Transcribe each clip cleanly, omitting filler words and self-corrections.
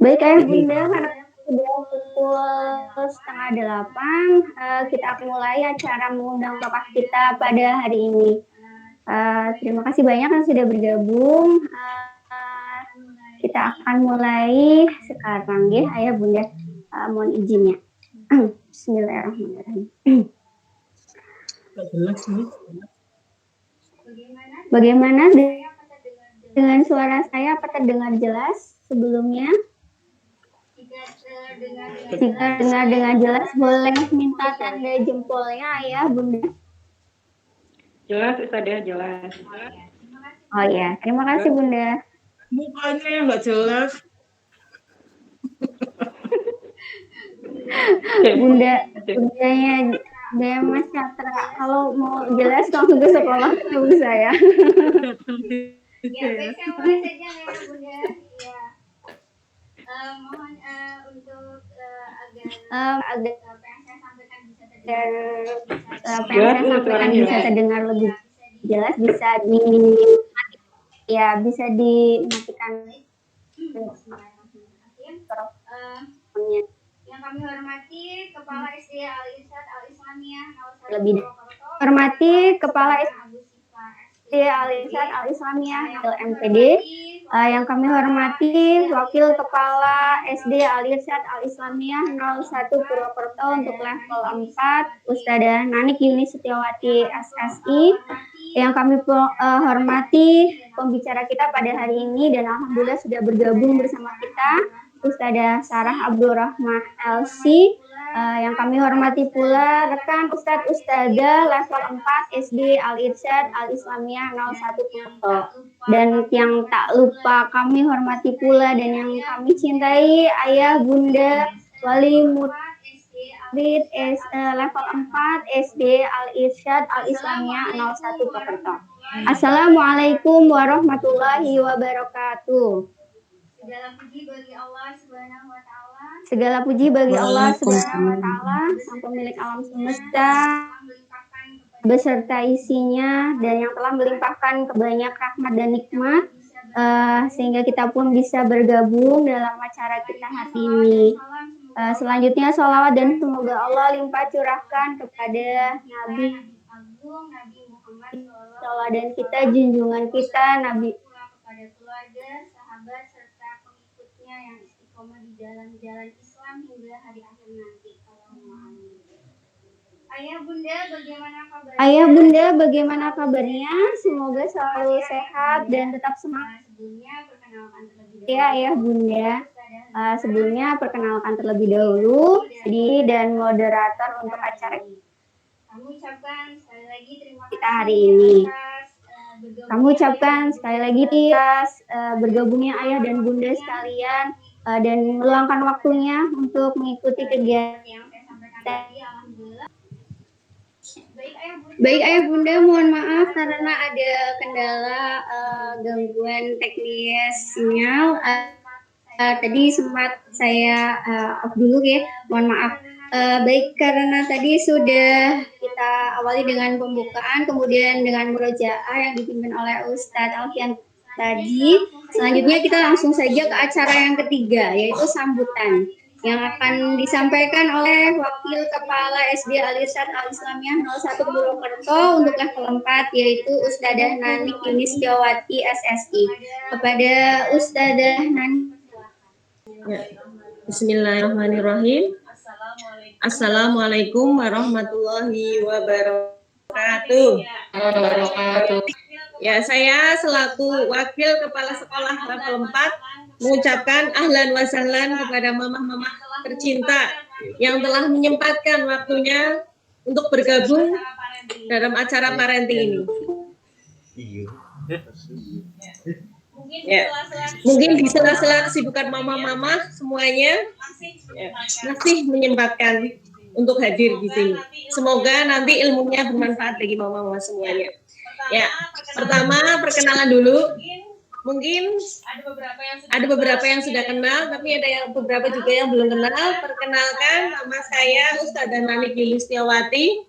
Baik Ayah Bunda, karena sudah pukul setengah 8, kita akan mulai acara mengundang tokoh kita pada hari ini. Terima kasih banyak yang sudah bergabung. Kita akan mulai sekarang ya Ayah Bunda. Mohon izinnya. Bismillahirrahmanirrahim. Bagaimana dengan suara saya? Apakah terdengar jelas sebelumnya? Jika dengar dengan jelas, boleh minta tanda jempolnya Ayah Bunda. Jelas, Ustazah, jelas. Oh ya, terima kasih Bunda. Mukanya yang nggak jelas. Bundanya Mas Catra. Kalau mau jelas langsung ke sekolah ketemu saya. Ya, baik, saya mulai saja ya Bunda. Ya. Mohon untuk agar apa yang saya sampaikan bisa terdengar lebih jelas, bisa dimatikan. Yang kami hormati Kepala SD Al-Irsyad Al-Islamiyah lebih hormati Kepala SD Al-Irsyad Al-Islamiyah LMPD. Yang kami hormati Wakil Kepala SD Al-Irsyad Al-Islamiyah 01 Purwokerto untuk level 4 Ustazah Nanik Yuni Setiawati SSI. Yang kami hormati pembicara kita pada hari ini dan alhamdulillah sudah bergabung bersama kita Ustazah Sarah Abdurrahman LC. Yang kami hormati pula rekan Ustazah level 4 SD Al-Irsyad Al-Islamiyah 01 Purwokerto. Dan yang tak lupa kami hormati pula dan yang kami cintai Ayah Bunda Wali Murid level 4 SD Al-Irsyad Al-Islamiyah 01 Purwokerto. Assalamualaikum warahmatullahi wabarakatuh. Segala puji bagi Allah Subhanahu wa taala. Segala puji bagi Allah Subhanahu wa taala, Sang Pemilik alam semesta beserta isinya dan yang telah melimpahkan kebanyak rahmat dan nikmat sehingga kita pun bisa bergabung dalam acara kita hari ini. Selanjutnya sholawat dan semoga Allah limpah curahkan kepada Nabi Muhammad dan kita junjungan kita Nabi kepada keluarga, sahabat serta pengikutnya yang istiqomah di jalan-jalan Islam hingga hari akhir nanti. Allahumma amin. Ayah Bunda, bagaimana kabarnya? Semoga selalu sehat dan tetap semangat. Ayah Bunda. Sebelumnya perkenalkan terlebih dahulu dan moderator untuk acara kami ucapkan sekali lagi terima kasih kita hari ini. Kami ucapkan sekali lagi atas bergabungnya Ayah dan Bunda sekalian dan meluangkan waktunya untuk mengikuti kegiatan yang saya sampaikan tadi. Alhamdulillah. Baik Ayah Bunda, mohon maaf karena ada kendala gangguan teknis sinyal. Tadi sempat saya off dulu ya, mohon maaf. Baik, karena tadi sudah kita awali dengan pembukaan, kemudian dengan murojaah yang dipimpin oleh Ustadz Alfian tadi. Selanjutnya kita langsung saja ke acara yang ketiga, yaitu sambutan yang akan disampaikan oleh Wakil Kepala SD Al-Irsyad Al-Islamiyah 01 Purwokerto untuk level 4, yaitu Ustazah Nanik Yuni Setiawati SSI. Kepada Ustazah Nanik. Ya. Bismillahirrahmanirrahim. Assalamualaikum warahmatullahi wabarakatuh. Ya, saya selaku Wakil Kepala Sekolah level 4 mengucapkan ahlan wa sahlan kepada mama-mama tercinta yang telah menyempatkan waktunya untuk bergabung dalam acara parenting ini. Ya, mungkin di sela-sela kesibukan mama-mama semuanya masih menyempatkan untuk hadir di sini. Semoga nanti ilmunya bermanfaat bagi mama-mama semuanya. Ya, pertama perkenalan dulu. Mungkin ada beberapa yang sudah kenal, tapi ada yang beberapa juga yang belum kenal. Perkenalkan, nama saya Ustazah Nanik Yuni Setiawati.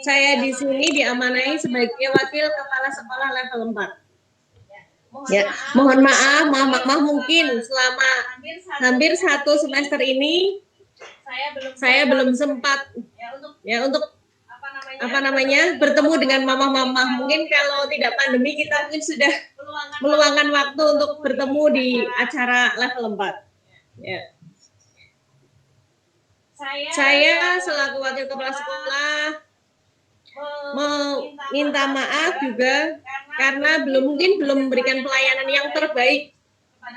Saya di sini diamanai sebagai Wakil Kepala Sekolah level 4. Ya, mohon maaf, mama mungkin selama hampir 1 semester ini saya belum sempat ya untuk bertemu dengan mama-mama. Mungkin kalau tidak pandemi kita mungkin sudah meluangkan waktu untuk bertemu di acara level 4. Ya. Saya selaku wakil kepala sekolah meminta maaf juga karena mungkin belum memberikan pelayanan yang terbaik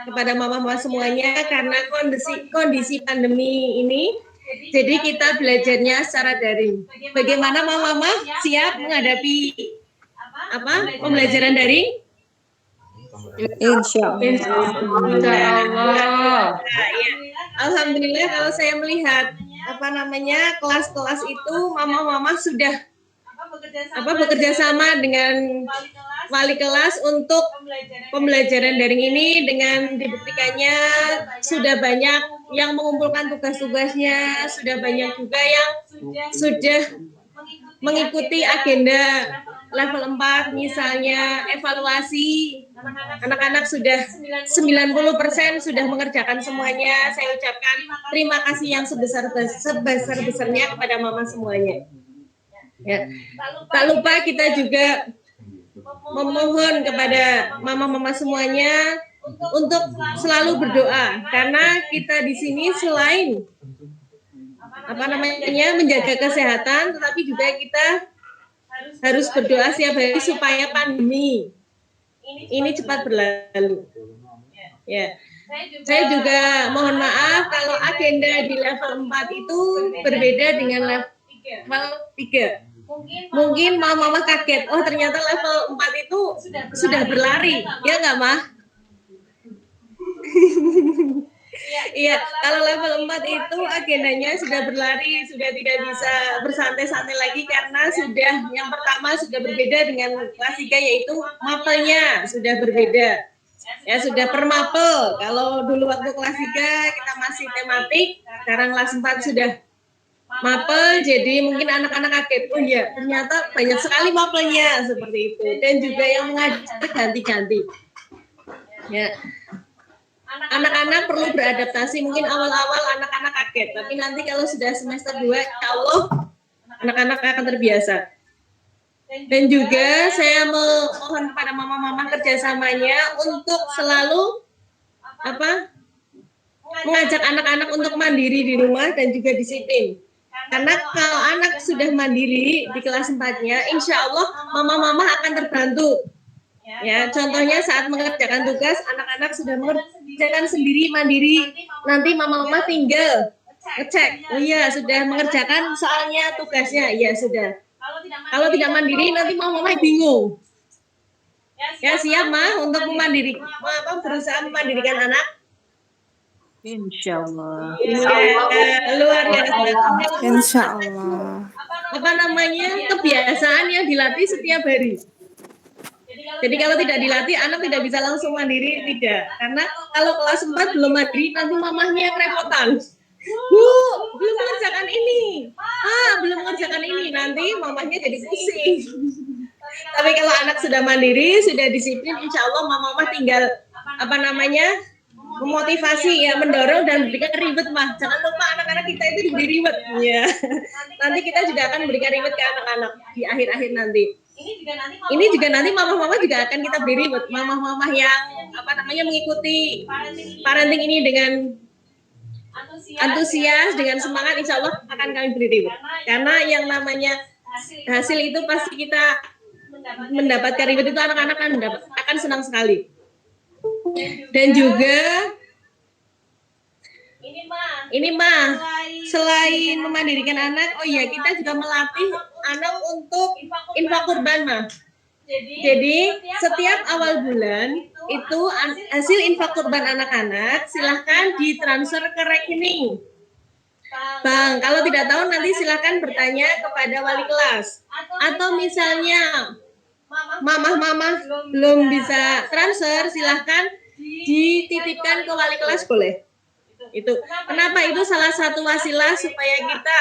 kepada mama-mama semuanya karena kondisi pandemi ini. Jadi kita belajarnya secara daring. Bagaimana mama-mama siap menghadapi pembelajaran daring? Insya Allah. Alhamdulillah kalau saya melihat kelas-kelas itu mama-mama sudah bekerja sama dengan wali kelas untuk pembelajaran daring ini, dengan dibuktikannya sudah banyak yang mengumpulkan tugas-tugasnya, sudah banyak juga yang sudah mengikuti agenda level 4, misalnya evaluasi. Anak-anak sudah 90% sudah mengerjakan semuanya. Saya ucapkan terima kasih yang sebesar-besarnya kepada mama semuanya. Ya. Tak lupa kita juga memohon kepada mama-mama semuanya untuk selalu berdoa, karena kita di sini selain menjaga kesehatan, tetapi juga kita harus berdoa setiap hari supaya pandemi ini cepat berlalu. Ya. Saya juga mohon maaf kalau agenda di level 4 itu berbeda dengan level 3. Mungkin mama kaget, oh ternyata level 4 itu sudah berlari, ya nggak Mah? Iya, kalau level 4 itu agendanya sudah berlari, sudah tidak bisa bersantai-santai lagi karena yang pertama sudah berbeda dengan kelas 3, yaitu mapelnya sudah berbeda. Ya sudah per mapel. Kalau dulu waktu kelas 3 kita masih tematik, sekarang kelas 4 sudah mapel, jadi mungkin anak-anak kaget, oh ya ternyata banyak sekali mapelnya seperti itu, dan juga yang mengajar ganti-ganti. Ya. Anak-anak perlu beradaptasi, mungkin awal-awal anak-anak kaget, tapi nanti kalau sudah semester 2, insya Allah anak-anak akan terbiasa. Dan juga saya mohon kepada mama-mama kerjasamanya untuk selalu mengajak anak-anak untuk mandiri di rumah dan juga disiplin. Karena kalau anak sudah mandiri di kelas 4-nya, insya Allah mama-mama akan terbantu. Ya, contohnya saat mengerjakan tugas, anak-anak sudah mengerjakan sendiri mandiri. Nanti mama-mama tinggal ngecek, oh iya sudah mengerjakan soalnya tugasnya, ya sudah. Kalau tidak mandiri nanti mama-mama bingung. Ya siap Mah untuk berusaha memandirikan anak? Insya Allah. Luar biasa. Insya Allah. Kebiasaan yang dilatih setiap hari. Jadi kalau tidak dilatih, anak tidak bisa langsung mandiri, tidak. Karena kalau kelas 4 belum mandiri, nanti mamahnya yang repotan. Bu, belum mengerjakan ini. Belum mengerjakan ini. Nanti mamahnya jadi pusing. Tapi kalau anak sudah mandiri, sudah disiplin, insya Allah mama tinggal memotivasi, ya, mendorong dan berikan reward Mah. Jangan lupa anak-anak kita itu diberi reward. Ya. Nanti kita juga akan berikan reward ke anak-anak di akhir-akhir nanti. Ini juga nanti mama-mama juga akan kita beri reward. Mama-mama yang mengikuti parenting ini dengan antusias, dengan semangat, insya Allah akan kami beri reward. Karena yang namanya hasil itu pasti kita mendapatkan reward itu, anak-anak akan senang sekali. Dan juga ini mah selain memandirikan anak, oh iya kita juga melatih anak untuk infak kurban Mah. Jadi setiap awal bulan itu hasil infak kurban anak-anak silahkan ditransfer ke rekening Bang. Kalau tidak tahu nanti silahkan bertanya kepada wali kelas, atau misalnya mamah belum bisa transfer, silahkan dititipkan ke wali kelas, boleh. Itu kenapa? Itu salah satu wasilah supaya kita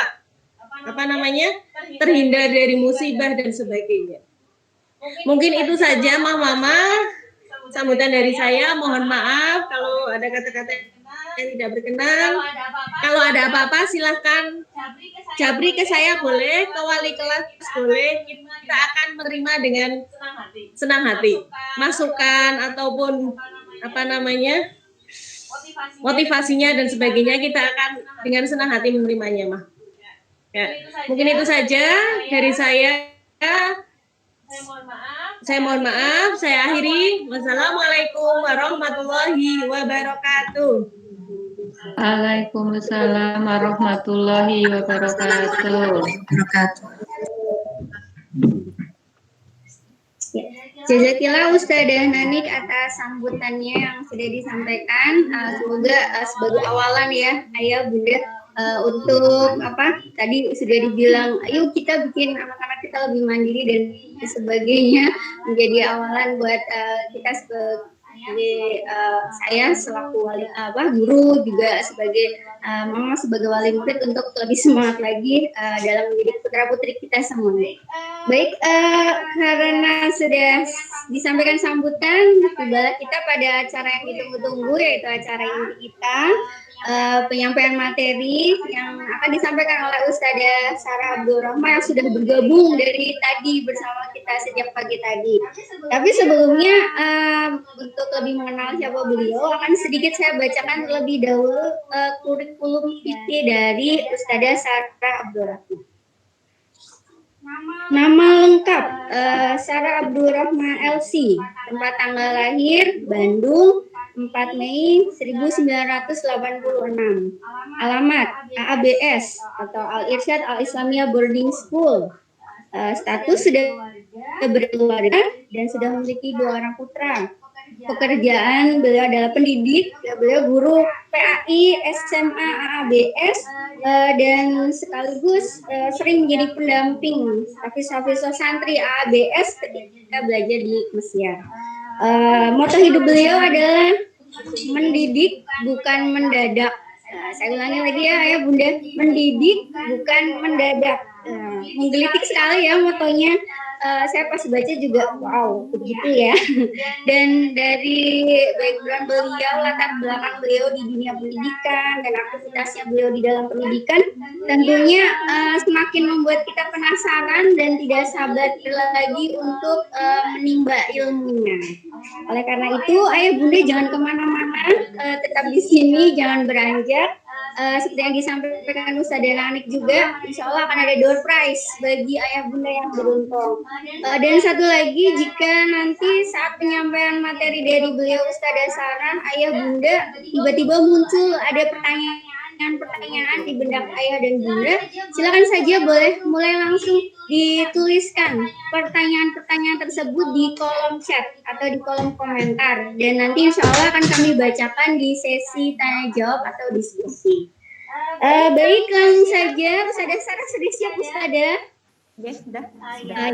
terhindar dari musibah dan sebagainya. Mungkin itu saja mama sambutan dari saya. Mohon maaf kalau ada kata-kata yang tidak berkenan. Kalau ada apa-apa silahkan jabri ke saya boleh, ke wali kelas boleh. Kita akan menerima dengan senang hati. Masukan ataupun motivasinya dan sebagainya kita akan dengan senang hati menerimanya, Mah. Ya, mungkin itu saja dari saya. Saya mohon maaf, saya akhiri. Wassalamualaikum warahmatullahi wabarakatuh. Waalaikumsalam warahmatullahi wabarakatuh. Jazakillah Ustadzah Nanik atas sambutannya yang sudah disampaikan. Semoga sebagai awalan ya, Ayah Bunda, untuk tadi sudah dibilang, ayo kita bikin anak-anak kita lebih mandiri dan sebagainya, menjadi awalan buat kita sebagai saya selaku wali guru, juga sebagai mama, sebagai wali murid untuk lebih semangat lagi dalam mendidik putra putri kita semua. Baik, karena sudah disampaikan sambutan, tibalah kita pada acara yang ditunggu-tunggu, yaitu acara inti kita, penyampaian materi yang akan disampaikan oleh Ustadzah Sarah Abdul Rahman yang sudah bergabung dari tadi bersama kita sejak pagi tadi. Tapi sebelumnya untuk lebih mengenal siapa beliau, akan sedikit saya bacakan terlebih dahulu kurikulum vitae dari Ustadzah Sarah Abdul Rahman. Nama lengkap Sarah Abdul Rahman LC, tempat tanggal lahir Bandung 4 Mei 1986. Alamat AABS atau Al Irsyad Al Islamiyah Boarding School. Status sudah berkeluarga dan sudah memiliki 2 orang putra. Pekerjaan beliau adalah pendidik, beliau guru PAI SMA AABS dan sekaligus sering menjadi pendamping hafiz-hafiz santri AABS ketika belajar di Mesir. Moto hidup beliau adalah mendidik bukan mendadak. Saya ulangi lagi ya Ayah Bunda, mendidik bukan mendadak. Menggelitik sekali ya motonya. Saya pas baca juga wow begitu ya. Dan dari background beliau, latar belakang beliau di dunia pendidikan dan aktivitasnya beliau di dalam pendidikan tentunya semakin membuat kita penasaran dan tidak sabar lagi untuk menimba ilmunya. Oleh karena itu Ayah Bunda jangan kemana-mana, tetap di sini, jangan beranjak. Seperti yang disampaikan Ustadzah Nanik juga, insya Allah akan ada door prize bagi Ayah Bunda yang beruntung. Dan satu lagi, jika nanti saat penyampaian materi dari beliau Ustadzah Sarah, Ayah Bunda tiba-tiba muncul ada pertanyaan di benak Ayah dan Bunda, silakan saja boleh mulai langsung dituliskan pertanyaan-pertanyaan tersebut di kolom chat atau di kolom komentar, dan nanti insya Allah akan kami bacakan di sesi tanya jawab atau diskusi. Baik, langsung saja Ustadzah Sarah sudah siap Ustadzah? Ya, sudah.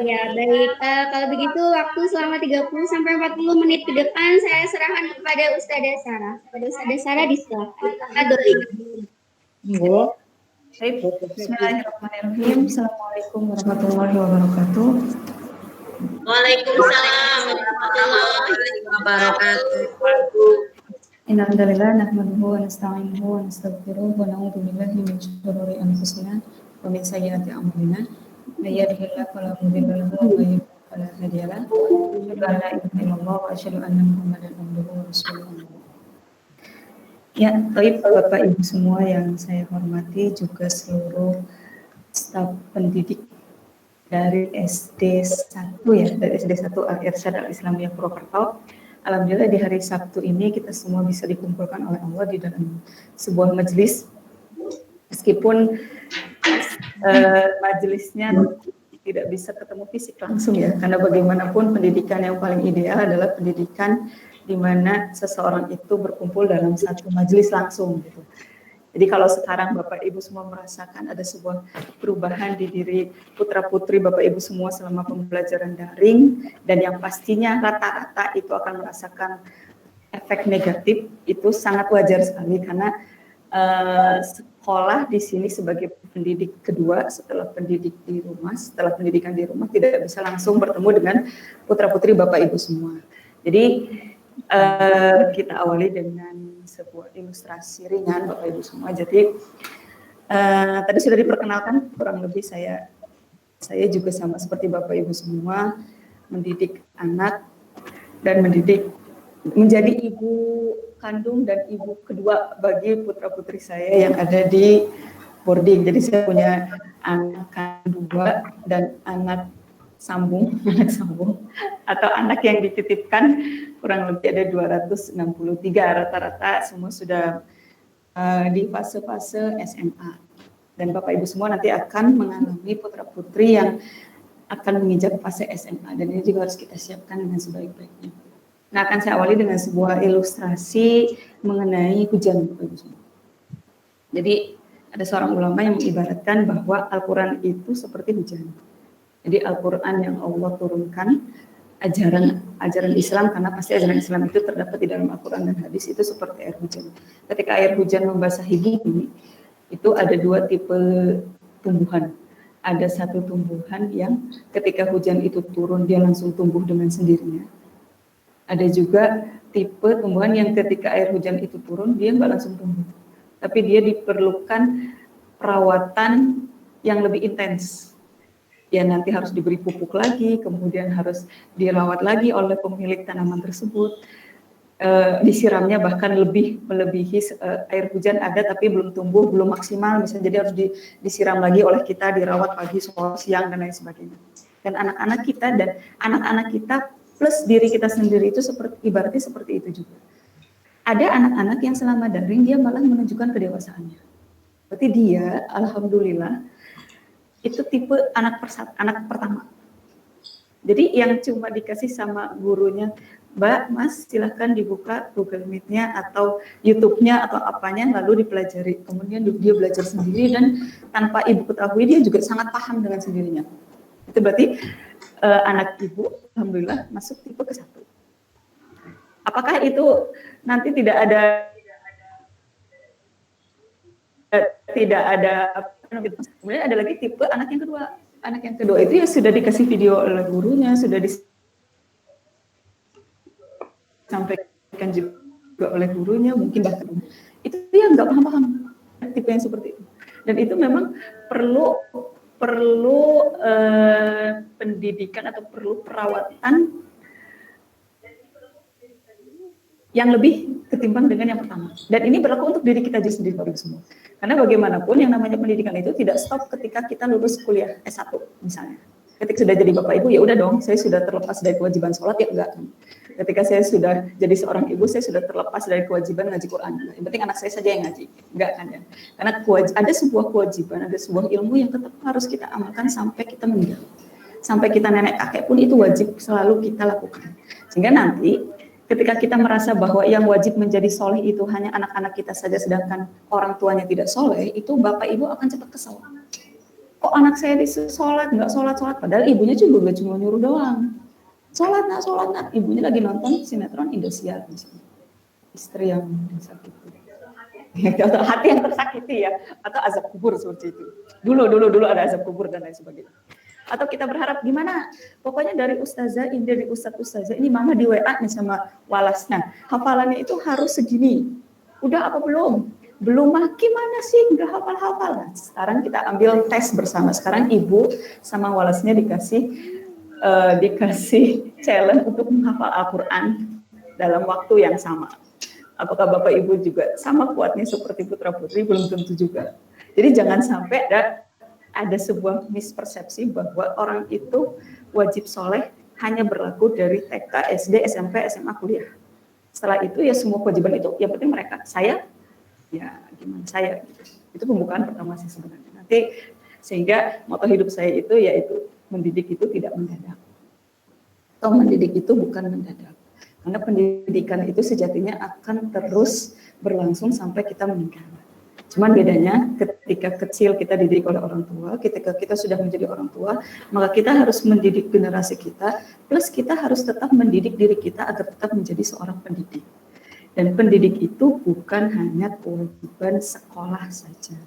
Ya, baik. Kalau begitu waktu selama 30 sampai 40 menit ke depan saya serahkan kepada Ustadzah Sarah. Kepada Ustadzah Sarah disilakan. Baik. Bismillahirrahmanirrahim. Assalamualaikum warahmatullahi wabarakatuh. Waalaikumsalam warahmatullahi wabarakatuh. Innalhamdalillah nahmaduhu wa nasta'inuhu wa nastaghfiruh wa na'udzu billahi min shururi anfusina wa min sayyiati a'malina. May yahdihillahu fala mudilla lahu wa may yudlil fala hadiya lahu. Asyhadu an la ilaha illallah wa asyhadu anna Muhammadan abduhu wa rasuluh. Ya, baik Bapak Ibu semua yang saya hormati, juga seluruh staf pendidik dari SD 1 ya, dari SD 1 Al Irsyad Al Islamiyah Purwokerto. Alhamdulillah di hari Sabtu ini kita semua bisa dikumpulkan oleh Allah di dalam sebuah majelis. Meskipun majelisnya tidak bisa ketemu fisik langsung ya, karena bagaimanapun pendidikan yang paling ideal adalah pendidikan di mana seseorang itu berkumpul dalam satu majelis langsung gitu. Jadi kalau sekarang Bapak Ibu semua merasakan ada sebuah perubahan di diri putra-putri Bapak Ibu semua selama pembelajaran daring, dan yang pastinya rata-rata itu akan merasakan efek negatif, itu sangat wajar sekali karena sekolah di sini sebagai pendidik kedua setelah pendidik di rumah, setelah pendidikan di rumah tidak bisa langsung bertemu dengan putra-putri Bapak Ibu semua. Jadi Kita awali dengan sebuah ilustrasi ringan Bapak Ibu semua. Jadi tadi sudah diperkenalkan kurang lebih saya juga sama seperti Bapak Ibu semua mendidik anak dan menjadi ibu kandung dan ibu kedua bagi putra-putri saya yang ada di boarding. Jadi saya punya anak kandung 2 dan anak sambung atau anak yang dititipkan kurang lebih ada 263, rata-rata semua sudah di fase-fase SMA. Dan Bapak Ibu semua nanti akan mengalami putra-putri yang akan menginjak fase SMA, dan ini juga harus kita siapkan dengan sebaik-baiknya. Nah, akan saya awali dengan sebuah ilustrasi mengenai hujan, Bapak Ibu semua. Jadi ada seorang ulama yang mengibaratkan bahwa Al-Quran itu seperti hujan. Jadi Al-Quran yang Allah turunkan, ajaran Islam, karena pasti ajaran Islam itu terdapat di dalam Al-Quran dan hadis, itu seperti air hujan. Ketika air hujan membasahi bumi, itu ada 2 tipe tumbuhan. Ada satu tumbuhan yang ketika hujan itu turun dia langsung tumbuh dengan sendirinya. Ada juga tipe tumbuhan yang ketika air hujan itu turun dia nggak langsung tumbuh, tapi dia diperlukan perawatan yang lebih intens. Ya nanti harus diberi pupuk lagi, kemudian harus dirawat lagi oleh pemilik tanaman tersebut. Disiramnya bahkan melebihi air hujan ada tapi belum tumbuh, belum maksimal misalnya, jadi harus disiram lagi oleh kita, dirawat pagi, sore, siang dan lain sebagainya. Dan anak-anak kita plus diri kita sendiri itu ibaratnya seperti itu juga. Ada anak-anak yang selama daring dia malah menunjukkan kedewasaannya. Berarti dia alhamdulillah itu tipe anak pertama. Jadi yang cuma dikasih sama gurunya, Mbak, Mas, silahkan dibuka Google Meet-nya atau YouTube-nya atau apanya, lalu dipelajari. Kemudian dia belajar sendiri dan tanpa ibu ketahui dia juga sangat paham dengan sendirinya. Itu berarti anak ibu, alhamdulillah, masuk tipe ke-1. Apakah itu nanti tidak ada kemudian ada lagi tipe anak yang kedua. Anak yang kedua itu ya sudah dikasih video oleh gurunya, sudah disampaikan juga oleh gurunya, mungkin bahkan itu yang nggak paham tipe yang seperti itu. Dan itu memang perlu pendidikan atau perlu perawatan yang lebih ketimbang dengan yang pertama. Dan ini berlaku untuk diri kita sendiri Bapak Ibu semua. Karena bagaimanapun yang namanya pendidikan itu tidak stop ketika kita lulus kuliah S1 misalnya. Ketika sudah jadi Bapak Ibu, ya udah dong, saya sudah terlepas dari kewajiban sholat, ya enggak. Ketika saya sudah jadi seorang ibu, saya sudah terlepas dari kewajiban ngaji Quran. Yang penting anak saya saja yang ngaji, enggak kan ya. Karena ada sebuah kewajiban, ada sebuah ilmu yang tetap harus kita amalkan sampai kita meninggal. Sampai kita nenek kakek pun itu wajib selalu kita lakukan. Sehingga nanti ketika kita merasa bahwa yang wajib menjadi soleh itu hanya anak-anak kita saja, sedangkan orang tuanya tidak soleh, itu Bapak Ibu akan cepat kesal. Kok anak saya disuruh sholat, nggak sholat, padahal ibunya juga cuma nyuruh doang. Sholat nak, ibunya lagi nonton sinetron Indosiar misalnya. Istri yang tersakiti. Atau hati yang tersakiti ya, atau azab kubur seperti itu. Dulu ada azab kubur dan lain sebagainya. Atau kita berharap gimana, pokoknya dari ustazah ini, dari ustazah ini mama di WA nih sama walasnya, hafalannya itu harus segini. Udah apa belum gimana sih nggak hafal-hafal. Nah, sekarang kita ambil tes bersama. Sekarang ibu sama walasnya dikasih challenge untuk menghafal Al-Quran dalam waktu yang sama. Apakah Bapak Ibu juga sama kuatnya seperti putra-putri? Belum tentu juga. Jadi jangan sampai ada sebuah mispersepsi bahwa orang itu wajib soleh hanya berlaku dari TK, SD, SMP, SMA, kuliah. Setelah itu ya semua kewajiban itu yang penting mereka. Saya, ya gimana saya. Itu pembukaan pertama sih sebenarnya. Nanti sehingga moto hidup saya itu yaitu mendidik itu tidak mendadak. Atau mendidik itu bukan mendadak. Karena pendidikan itu sejatinya akan terus berlangsung sampai kita meninggal. Cuman bedanya ketika kecil kita dididik oleh orang tua, ketika kita sudah menjadi orang tua, maka kita harus mendidik generasi kita, plus kita harus tetap mendidik diri kita agar tetap menjadi seorang pendidik. Dan pendidik itu bukan hanya kewajiban sekolah saja.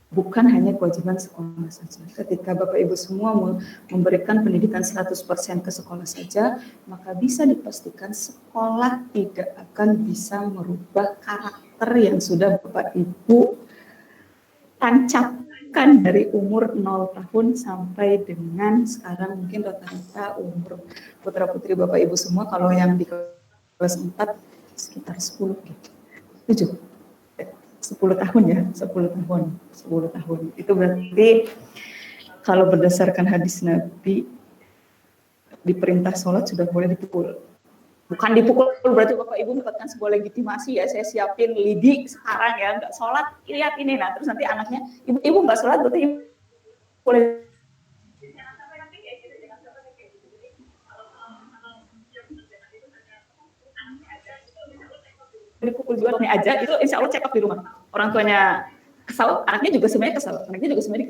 bukan hanya kewajiban sekolah saja. Ketika Bapak Ibu semua memberikan pendidikan 100% ke sekolah saja, maka bisa dipastikan sekolah tidak akan bisa merubah karakter yang sudah Bapak Ibu tancapkan dari umur 0 tahun sampai dengan sekarang mungkin rata-rata umur putra-putri Bapak Ibu semua kalau yang di kelas 4 sekitar 10 gitu. 10 tahun ya, 10 tahun. Itu berarti kalau berdasarkan hadis Nabi diperintah sholat sudah boleh dipukul. Bukan dipukul berarti Bapak Ibu mendapatkan sebuah legitimasi ya, saya siapin lidi sekarang ya, nggak sholat, lihat ini, nah terus nanti anaknya, ibu nggak sholat berarti boleh dipukul juga nih aja, itu insya Allah check up di rumah. Orang tuanya kesal, anaknya juga sebenarnya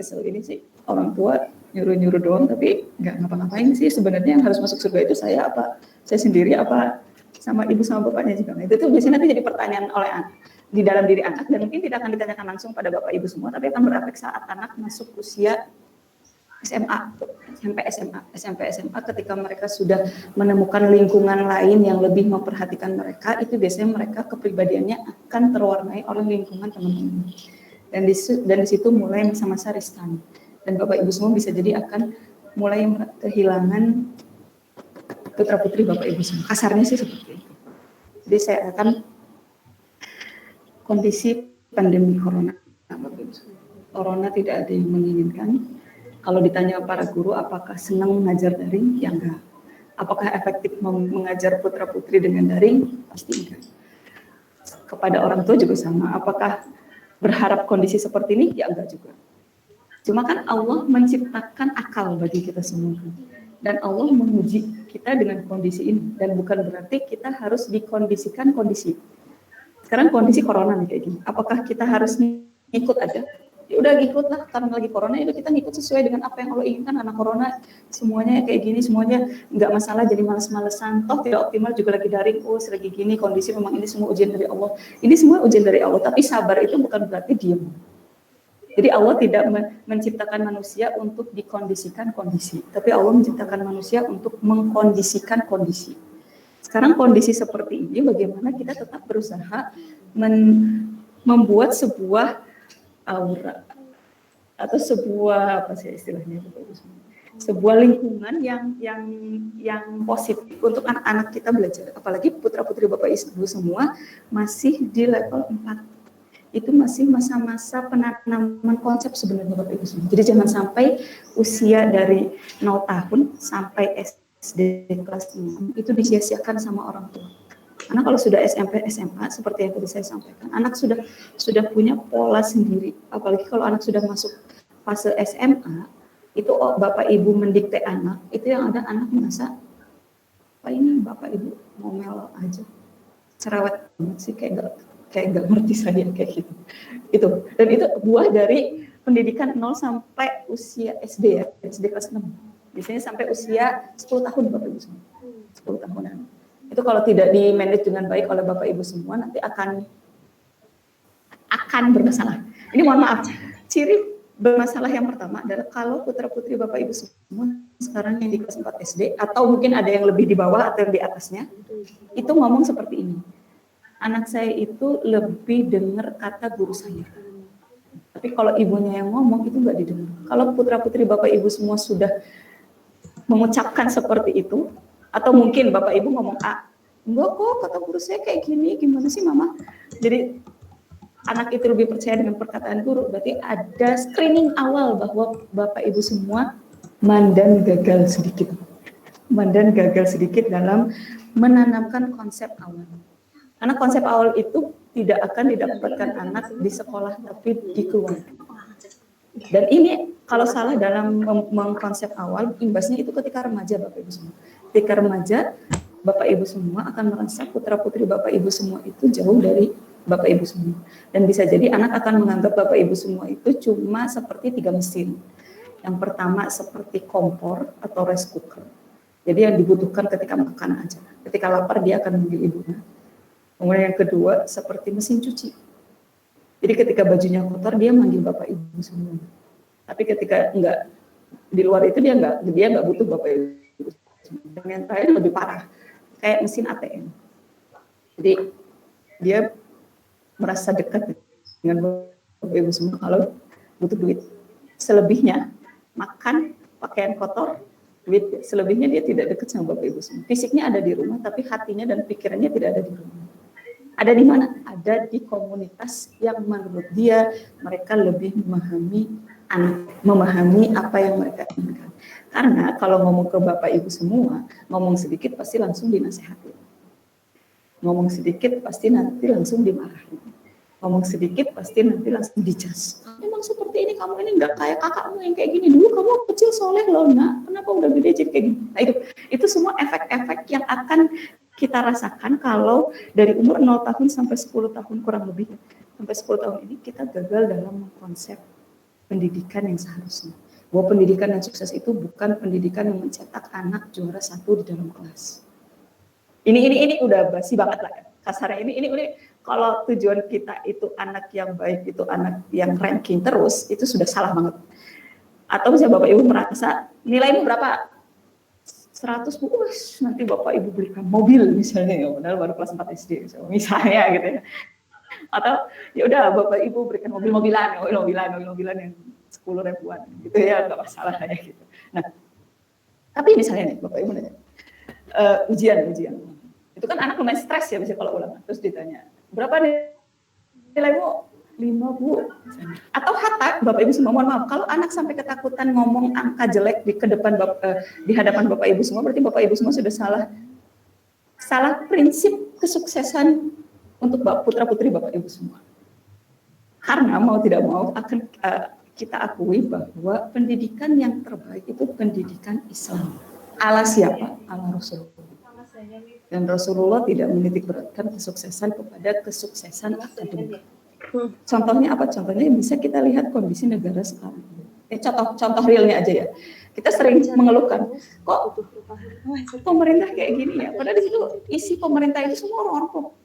kesel. Ini sih orang tua nyuruh doang tapi nggak ngapa-ngapain sih. Sebenarnya yang harus masuk surga itu saya apa? Saya sendiri apa sama ibu sama bapaknya juga. Nah, itu tuh biasanya nanti jadi pertanyaan oleh anak di dalam diri anak dan mungkin tidak akan ditanyakan langsung pada bapak ibu semua, tapi akan berefek saat anak masuk usia SMA, SMP SMA ketika mereka sudah menemukan lingkungan lain yang lebih memperhatikan mereka, itu biasanya mereka kepribadiannya akan terwarnai oleh lingkungan teman-teman. Dan di situ mulai masa-masa riskan. Dan Bapak Ibu semua bisa jadi akan mulai kehilangan putra-putri Bapak Ibu semua. Kasarnya sih seperti itu. Jadi saya akan kondisi pandemi corona. Bapak Ibu semua. Corona tidak ada yang menginginkan. Kalau ditanya para guru apakah senang mengajar daring, ya enggak. Apakah efektif mengajar putra-putri dengan daring? Pasti enggak. Kepada orang tua juga sama. Apakah berharap kondisi seperti ini? Ya enggak juga. Cuma kan Allah menciptakan akal bagi kita semua. Dan Allah menguji kita dengan kondisi ini. Dan bukan berarti kita harus dikondisikan kondisi. Sekarang kondisi corona nih kayak gini. Apakah kita harus ngikut aja? Ya udah ngikut lah, karena lagi corona itu kita ngikut sesuai dengan apa yang Allah inginkan. Karena corona semuanya kayak gini, semuanya nggak masalah, jadi males-malesan, toh tidak optimal juga lagi daring, lagi gini kondisi, memang ini semua ujian dari Allah. Ini semua ujian dari Allah, tapi sabar itu bukan berarti diam. Jadi Allah tidak menciptakan manusia untuk dikondisikan kondisi, tapi Allah menciptakan manusia untuk mengkondisikan kondisi. Sekarang kondisi seperti ini, bagaimana kita tetap berusaha membuat sebuah aura atau sebuah apa sih istilahnya, sebuah lingkungan yang positif untuk anak-anak kita belajar, apalagi putra-putri Bapak Ibu semua masih di level 4. Itu masih masa-masa penanaman konsep sebenarnya Bapak Ibu semua. Jadi jangan sampai usia dari 0 tahun sampai SD kelas 6 itu disia-siakan sama orang tua. Karena kalau sudah SMP, SMA, seperti yang tadi saya sampaikan, anak sudah punya pola sendiri. Apalagi kalau anak sudah masuk fase SMA, itu Bapak Ibu mendikte anak, itu yang ada anak merasa, apa ini Bapak Ibu ngomel aja, cerewet banget sih, kayak nggak ngerti saya kayak gitu. Itu. Dan itu buah dari pendidikan 0 sampai usia SD ya, SD kelas 6. Biasanya sampai usia 10 tahun Bapak Ibu semua. 10 tahunan. Itu kalau tidak di-manage dengan baik oleh Bapak Ibu semua nanti akan bermasalah. Ini mohon maaf, ciri bermasalah yang pertama adalah kalau putra-putri Bapak Ibu semua sekarang yang di kelas 4 SD atau mungkin ada yang lebih di bawah atau yang di atasnya, itu ngomong seperti ini. Anak saya itu lebih dengar kata guru saya. Tapi kalau ibunya yang ngomong itu nggak didengar. Kalau putra-putri Bapak Ibu semua sudah mengucapkan seperti itu, atau mungkin Bapak Ibu ngomong enggak kok kata guru saya kayak gini, gimana sih Mama? Jadi anak itu lebih percaya dengan perkataan guru, berarti ada screening awal bahwa Bapak Ibu semua mandan gagal sedikit dalam menanamkan konsep awal. Karena konsep awal itu tidak akan didapatkan anak di sekolah, tapi di keluarga. Dan ini kalau salah dalam mengkonsep awal, imbasnya itu ketika remaja Bapak Ibu semua. Ketika remaja, Bapak Ibu semua akan merasa putra-putri Bapak Ibu semua itu jauh dari Bapak Ibu semua. Dan bisa jadi anak akan menganggap Bapak Ibu semua itu cuma seperti 3 mesin. Yang pertama seperti kompor atau rice cooker. Jadi yang dibutuhkan ketika makan aja. Ketika lapar dia akan manggil ibunya. Kemudian yang kedua seperti mesin cuci. Jadi ketika bajunya kotor dia manggil bapak ibu semua. Tapi ketika enggak di luar itu dia enggak butuh bapak ibu. Yang terakhir lebih parah, kayak mesin ATM. Jadi dia merasa dekat dengan bapak ibu semua kalau butuh duit. Selebihnya makan, pakaian kotor, duit. Selebihnya dia tidak dekat sama bapak ibu semua. Fisiknya ada di rumah, tapi hatinya dan pikirannya tidak ada di rumah. Ada di mana? Ada di komunitas yang menurut dia mereka lebih memahami apa yang mereka inginkan. Karena kalau ngomong ke bapak ibu semua, ngomong sedikit pasti langsung dinasehati. Ngomong sedikit pasti nanti langsung dimarahin. Ngomong sedikit pasti nanti langsung dicas. Memang seperti ini, kamu ini nggak kayak kakakmu yang kayak gini. Dulu kamu kecil soleh loh nak, kenapa udah gede jadi kayak gini? Nah itu semua efek-efek yang akan kita rasakan kalau dari umur 0 tahun sampai 10 tahun kurang lebih. Sampai 10 tahun ini kita gagal dalam mengkonsep pendidikan yang seharusnya. Bahwa pendidikan yang sukses itu bukan pendidikan yang mencetak anak juara 1 di dalam kelas. Ini udah basi banget lah. Kasarnya ini kalau tujuan kita itu anak yang baik, itu anak yang ranking terus, itu sudah salah banget. Atau misalnya Bapak Ibu merasa nilaimu berapa? 100 buku, nanti Bapak Ibu belikan mobil misalnya, ya padahal baru kelas 4 SD misalnya gitu ya. Atau ya udah Bapak Ibu berikan mobil-mobilan yang 10 ribuan gitu ya, nggak masalah ya gitu. Nah, tapi misalnya nih Bapak Ibu nanya, ujian itu kan anak lumayan stres ya misalnya kalau ulangan, terus ditanya berapa nilaimu? 5 bu. Atau hatta Bapak Ibu semua, mohon maaf, kalau anak sampai ketakutan ngomong angka jelek di hadapan Bapak Ibu semua, berarti Bapak Ibu semua sudah salah prinsip kesuksesan untuk putra putri Bapak Ibu semua. Karena mau tidak mau akan kita akui bahwa pendidikan yang terbaik itu pendidikan Islam. Ala siapa? Ala Rasulullah. Dan Rasulullah tidak menitik beratkan kesuksesan kepada kesuksesan akademik. Contohnya apa? Contohnya bisa kita lihat kondisi negara sekarang. Contoh realnya aja ya. Kita sering mengeluhkan, kok pemerintah kayak gini ya? Padahal di situ isi pemerintah itu semua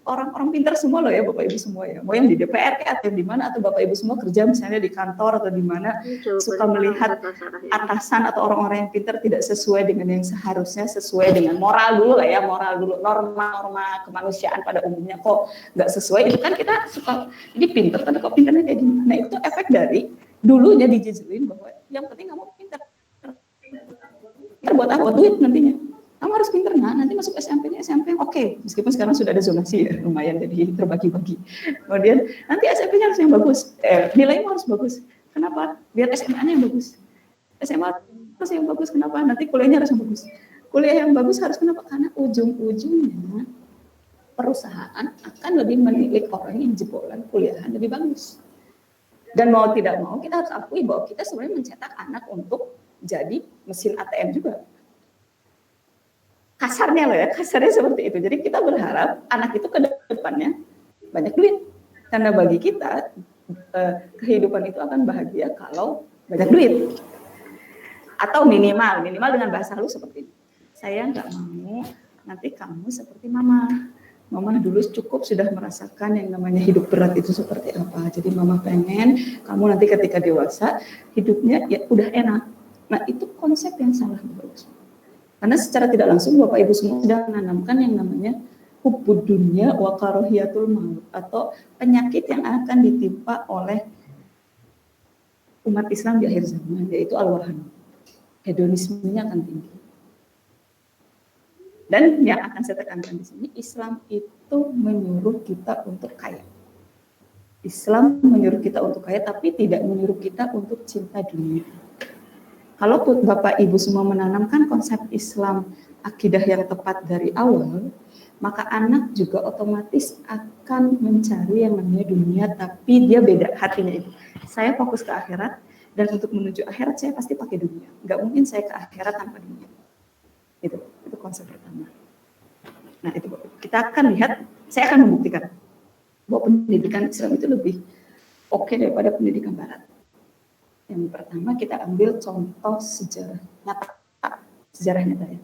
orang-orang pintar semua loh ya Bapak Ibu semua ya. Mau yang di DPR atau di mana, atau Bapak Ibu semua kerja misalnya di kantor atau di mana, suka melihat atasan atau orang-orang yang pintar tidak sesuai dengan yang seharusnya, sesuai dengan moral dulu lah ya, norma kemanusiaan pada umumnya kok nggak sesuai. Itu kan kita suka, ini pintar tapi kok pintarnya kayak gini. Nah itu efek dari dulunya dijejelin bahwa yang penting kamu pintar. Buat apa? Buat duit nantinya. Kamu harus pinter nggak? Nanti masuk SMP-nya SMP yang oke. Meskipun sekarang sudah ada zonasi ya, lumayan jadi terbagi-bagi. Kemudian nanti SMP-nya harus yang bagus. Nilainya harus bagus. Kenapa? Biar SMA-nya yang bagus. SMA harus yang bagus. Kenapa? Nanti kuliahnya harus yang bagus. Kuliah yang bagus harus kenapa? Karena ujung-ujungnya perusahaan akan lebih menilik orang yang jebolan kuliahan lebih bagus. Dan mau tidak mau kita harus akui bahwa kita sebenarnya mencetak anak untuk jadi mesin ATM juga. Kasarnya loh ya, kasarnya seperti itu. Jadi kita berharap anak itu ke depannya banyak duit. Karena bagi kita kehidupan itu akan bahagia kalau banyak duit. Atau minimal dengan bahasa halus seperti ini. Saya nggak mau nanti kamu seperti mama. Mama dulu cukup sudah merasakan yang namanya hidup berat itu seperti apa. Jadi mama pengen kamu nanti ketika dewasa hidupnya ya udah enak. Nah itu konsep yang salah Bapak. Karena secara tidak langsung Bapak Ibu semua sudah menanamkan yang namanya hubbud dunya wa karahiyatul maut, atau penyakit yang akan ditimpa oleh umat Islam di akhir zaman, yaitu al-wahan. Hedonismenya akan tinggi. Dan yang akan saya tekankan di sini, Islam itu menyuruh kita untuk kaya. Islam menyuruh kita untuk kaya, tapi tidak menyuruh kita untuk cinta dunia. Kalau Bapak Ibu semua menanamkan konsep Islam, akidah yang tepat dari awal, maka anak juga otomatis akan mencari yang namanya dunia, tapi dia beda hatinya itu. Saya fokus ke akhirat, dan untuk menuju akhirat saya pasti pakai dunia. Nggak mungkin saya ke akhirat tanpa dunia. Itu konsep pertama. Nah itu kita akan lihat, saya akan membuktikan bahwa pendidikan Islam itu lebih oke daripada pendidikan Barat. Yang pertama kita ambil contoh sejarah nyata ya.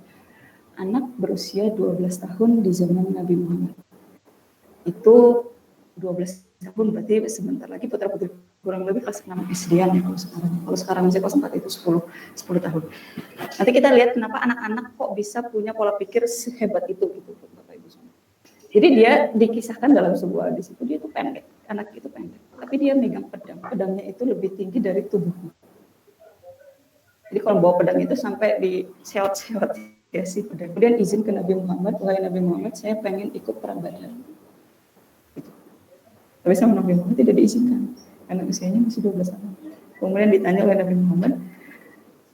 Anak berusia 12 tahun di zaman Nabi Muhammad. Itu 12 tahun, berarti sebentar lagi putra-putri kurang lebih kelas 6 SD-an ya kalau sekarang. Kalau sekarang masih kelas 4 itu 10 tahun. Nanti kita lihat kenapa anak-anak kok bisa punya pola pikir sehebat itu gitu Bapak Ibu semua. Jadi dia dikisahkan dalam sebuah di situ dia itu pendek, anak itu pendek, tapi dia megang pedang, pedangnya itu lebih tinggi dari tubuhnya. Jadi kalau bawa pedang itu sampai di seot-seot ya sih pedang. Kemudian izin ke Nabi Muhammad, wahai Nabi Muhammad, saya pengen ikut perang Badar. Gitu. Tapi sama Nabi Muhammad tidak diizinkan karena usianya masih 12 tahun. Kemudian ditanya oleh Nabi Muhammad,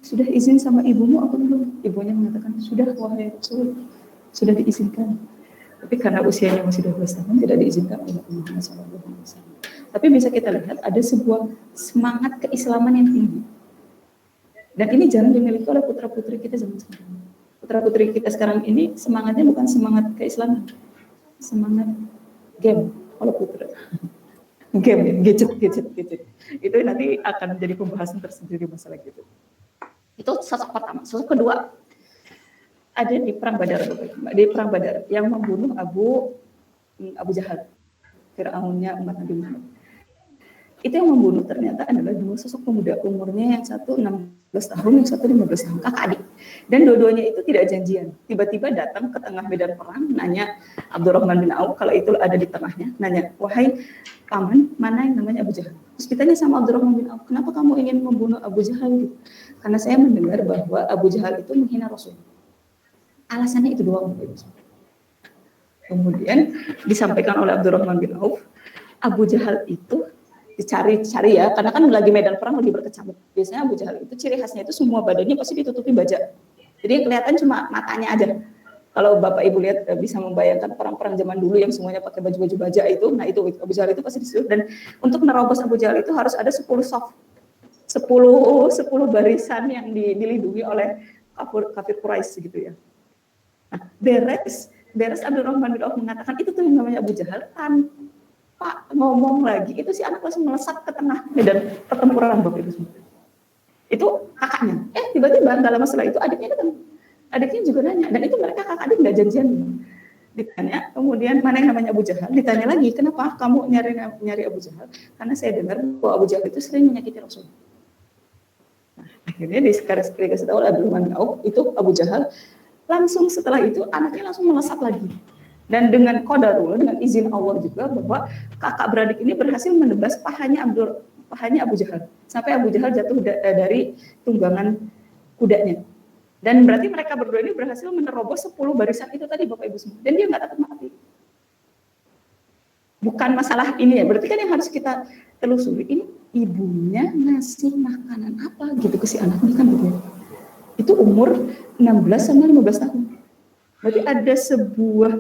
sudah izin sama ibumu apa belum? Ibunya mengatakan, sudah wahai Rasul, sudah diizinkan. Tapi karena usianya masih 12 tahun tidak diizinkan oleh Muhammad SAW. Tapi bisa kita lihat ada sebuah semangat keislaman yang tinggi. Dan ini jarang dimiliki oleh putra-putri kita zaman sekarang. Putra-putri kita sekarang ini semangatnya bukan semangat keislaman, semangat game kalau putra. Game, gadget. Itu nanti akan menjadi pembahasan tersendiri masalah gitu. Itu sosok pertama. Sosok kedua ada di perang Badar, di perang Badar yang membunuh Abu Jahal, Fir'aunnya umat Nabi Muhammad. Itu yang membunuh ternyata adalah dua sosok pemuda, umurnya yang satu 16 tahun, yang satu 15 tahun, kakak adik. Dan dua-duanya itu tidak janjian. Tiba-tiba datang ke tengah medan perang, nanya Abdurrahman bin Auf, kalau itu ada di tengahnya, nanya, wahai paman, mana yang namanya Abu Jahal? Terus ditanya sama Abdurrahman bin Auf, kenapa kamu ingin membunuh Abu Jahal? Gitu. Karena saya mendengar bahwa Abu Jahal itu menghina Rasul. Alasannya itu doang. Kemudian disampaikan oleh Abdurrahman bin Auf, Abu Jahal itu dicari ya, karena kan lagi medan perang lagi berkecamuk. Biasanya Abu Jahal itu ciri khasnya itu semua badannya pasti ditutupi baja. Jadi yang kelihatan cuma matanya aja. Kalau Bapak Ibu lihat bisa membayangkan perang-perang zaman dulu yang semuanya pakai baju-baju baja itu, nah itu Abu Jahal itu pasti disuruh. Dan untuk menerobos Abu Jahal itu harus ada 10 saf, 10 barisan yang dilindungi oleh kafir Quraisy gitu ya. Nah, beres Abdurrahman bin Auf mengatakan itu tuh yang namanya Abu Jahal, Pak ngomong lagi, itu si anak langsung melesat ke tengah medan pertempuran Bapak Ibu semua. Itu kakaknya. Tiba-tiba dalam masalah itu adiknya datang. Adiknya juga nanya, dan itu mereka kakak adik nggak janjian. Ditanya, kemudian mana yang namanya Abu Jahal? Ditanya lagi, kenapa kamu nyari Abu Jahal? Karena saya dengar bahwa Abu Jahal itu sering menyakiti Rasul. Nah, akhirnya dikasih tahu oleh Abdurrahman bin Auf, itu Abu Jahal. Langsung setelah itu anaknya langsung melesat lagi. Dan dengan qadarullah, dengan izin Allah juga bahwa kakak beradik ini berhasil menebas pahanya Abu Jahal. Sampai Abu Jahal jatuh dari tunggangan kudanya. Dan berarti mereka berdua ini berhasil menerobos 10 barisan itu tadi Bapak Ibu semua. Dan dia nggak takut mati. Bukan masalah ini ya, berarti kan yang harus kita telusuri. Ini ibunya ngasih makanan apa gitu ke si anaknya kan begitu. Itu umur 16 sama 15 tahun. Berarti ada sebuah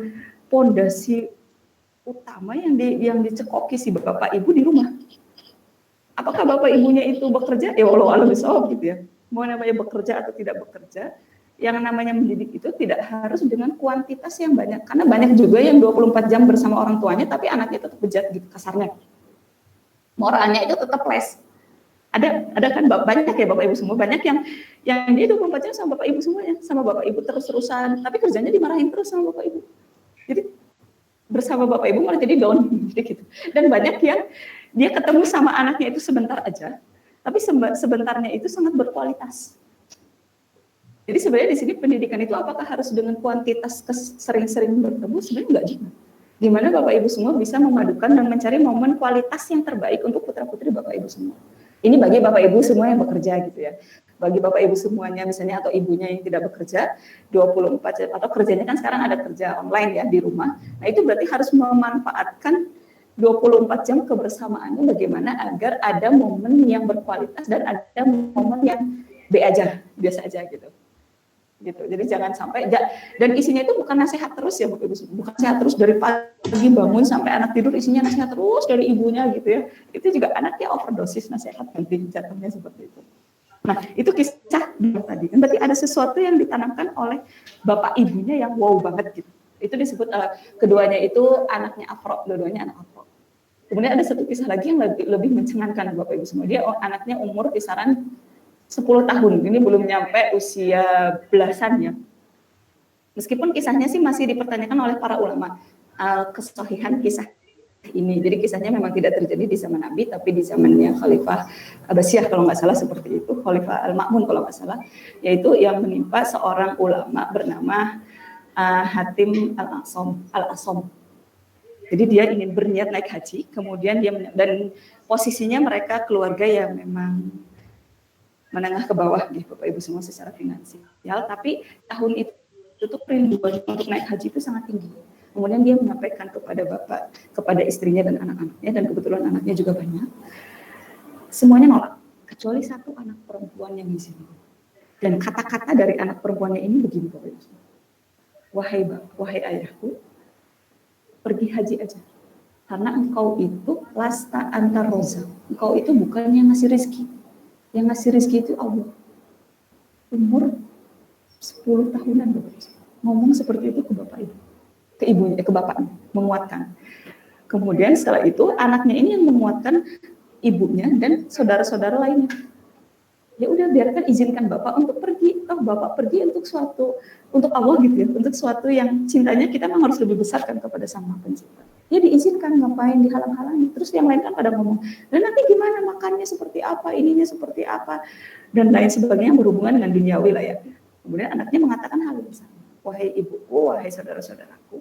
pondasi utama yang dicekoki si bapak ibu di rumah. Apakah bapak ibunya itu bekerja? Ya wallahu a'lam bishawab gitu ya. Mau namanya bekerja atau tidak bekerja, yang namanya mendidik itu tidak harus dengan kuantitas yang banyak. Karena banyak juga yang 24 jam bersama orang tuanya tapi anaknya tetap bejat gitu kasarnya. Moralnya itu tetap les. Ada kan banyak ya Bapak Ibu semua, banyak yang dia 24 jam sama Bapak Ibu semuanya, sama Bapak Ibu terus-terusan, tapi kerjanya dimarahin terus sama Bapak Ibu. Jadi bersama Bapak Ibu malah jadi down gitu. Dan banyak yang dia ketemu sama anaknya itu sebentar aja, tapi sebentarnya itu sangat berkualitas. Jadi sebenarnya di sini pendidikan itu apakah harus dengan kuantitas sering-sering bertemu? Sebenarnya enggak juga. Gimana Bapak Ibu semua bisa memadukan dan mencari momen kualitas yang terbaik untuk putra-putri Bapak Ibu semua. Ini bagi Bapak Ibu semua yang bekerja gitu ya. Bagi Bapak Ibu semuanya misalnya atau ibunya yang tidak bekerja 24 jam atau kerjanya kan sekarang ada kerja online ya di rumah. Nah, itu berarti harus memanfaatkan 24 jam kebersamaannya bagaimana agar ada momen yang berkualitas dan ada momen yang biasa aja gitu. Jadi jangan sampai dan isinya itu bukan nasihat terus ya Bapak Ibu, bukan nasihat terus dari pagi bangun sampai anak tidur isinya nasihat terus dari ibunya gitu ya. Itu juga anaknya overdosis nasihat penting jatuhnya seperti itu. Nah, itu kisah tadi. Berarti ada sesuatu yang ditanamkan oleh bapak ibunya yang wow banget gitu. Itu disebut keduanya itu anaknya Afro, dua-duanya anak Afro. Kemudian ada satu kisah lagi yang lebih mencengangkan Bapak Ibu semua. Dia anaknya umur kisaran 10 tahun, ini belum nyampe usia belasan ya. Meskipun kisahnya sih masih dipertanyakan oleh para ulama, kesahihan kisah ini. Jadi kisahnya memang tidak terjadi di zaman Nabi, tapi di zamannya Khalifah Abbasiyah kalau nggak salah seperti itu, Khalifah Al-Ma'mun kalau nggak salah, yaitu yang menimpa seorang ulama bernama Hatim Al-Asom. Jadi dia ingin berniat naik haji, kemudian dia dan posisinya mereka keluarga yang memang menengah ke bawah gitu Bapak Ibu semua secara finansial, tapi tahun itu tuh perinduan untuk naik haji itu sangat tinggi. Kemudian dia menyampaikan kepada istrinya dan anak-anaknya, dan kebetulan anaknya juga banyak. Semuanya nolak, kecuali satu anak perempuan yang di sini. Dan kata-kata dari anak perempuannya ini begini Bapak Ibu. Wahai ayahku, pergi haji aja. Karena engkau itu lasta antar roza. Engkau itu bukan yang ngasih rezeki. Yang ngasih rezeki itu Allah. Umur 10 tahunan Bapak Ibu. Ngomong seperti itu ke Bapak Ibu. Ke ibunya, ke bapaknya, menguatkan. Kemudian setelah itu anaknya ini yang menguatkan ibunya dan saudara-saudara lainnya. Ya udah biarkan, izinkan bapak untuk pergi. Bapak pergi untuk Allah gitu ya, untuk sesuatu yang cintanya kita memang harus lebih besarkan kepada Sang Maha Pencipta. Ya diizinkan, ngapain dihalang-halangi. Terus yang lain kan pada ngomong, dan nanti gimana makannya seperti apa, ininya seperti apa, dan lain sebagainya berhubungan dengan duniawi lah ya. Kemudian anaknya mengatakan hal yang sama. Wahai ibuku, wahai saudara-saudaraku,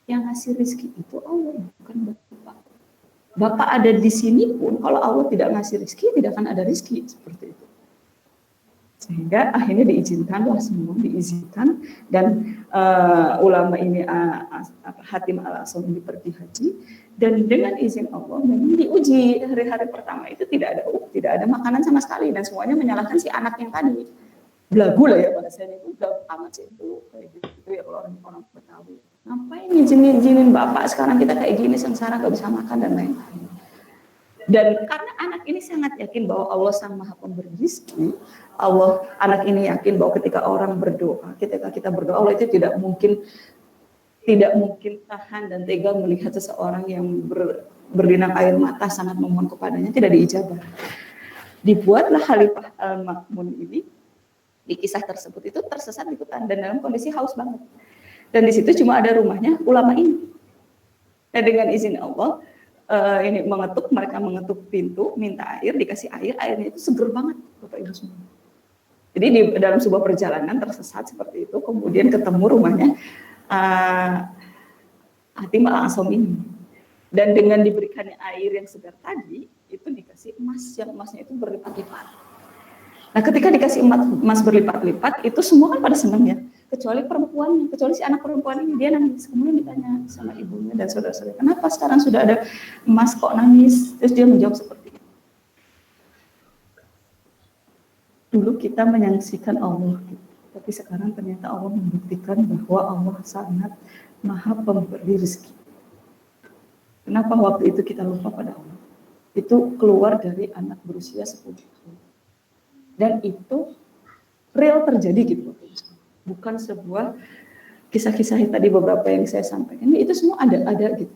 yang ngasih rezeki itu Allah, bukan bapak. Bapak ada di sini pun, kalau Allah tidak ngasih rezeki, tidak akan ada rezeki seperti itu. Sehingga akhirnya diizinkanlah semua, diizinkan, dan ulama ini Hatim Al-Asom ini pergi haji, dan dengan izin Allah memang diuji hari-hari pertama itu tidak ada makanan sama sekali, dan semuanya menyalahkan si anak yang tadi. Belagu lah ya bahasanya itu, belagu amat sih itu kayak gitu ya kalau orang Betawi. Ngapain izinin bapak sekarang kita kayak gini sengsara gak bisa makan dan lain-lain. Dan karena anak ini sangat yakin bahwa Allah Sang Maha Pemberi rezeki, anak ini yakin bahwa ketika orang berdoa, ketika kita berdoa, Allah itu tidak mungkin tahan dan tega melihat seseorang yang berlinang air mata sangat memohon kepadanya tidak diijabah. Dibuatlah Khalifah Al-Ma'mun ini di kisah tersebut itu tersesat di hutan dan dalam kondisi haus banget. Dan di situ cuma ada rumahnya ulama ini. Dan dengan izin Allah mereka mengetuk pintu, minta air, dikasih air, airnya itu seger banget Bapak Ibu semua. Jadi di dalam sebuah perjalanan tersesat seperti itu, kemudian ketemu rumahnya Hatim Al-Asom ini. Dan dengan diberikannya air yang segar tadi, itu dikasih emas, yang emasnya itu berlipat-lipat. Nah ketika dikasih emas berlipat-lipat, itu semua kan pada senang ya, kecuali perempuannya, kecuali si anak perempuan ini, dia nangis. Kemudian ditanya sama ibunya dan saudara-saudara, kenapa sekarang sudah ada emas kok nangis? Terus dia menjawab seperti itu. Dulu kita menyaksikan Allah, tapi sekarang ternyata Allah membuktikan bahwa Allah sangat Maha Pemberi rezeki. Kenapa waktu itu kita lupa pada Allah? Itu keluar dari anak berusia 10 tahun. Dan itu real terjadi gitu. Bukan sebuah kisah-kisah yang tadi beberapa yang saya sampaikan. Itu semua ada gitu.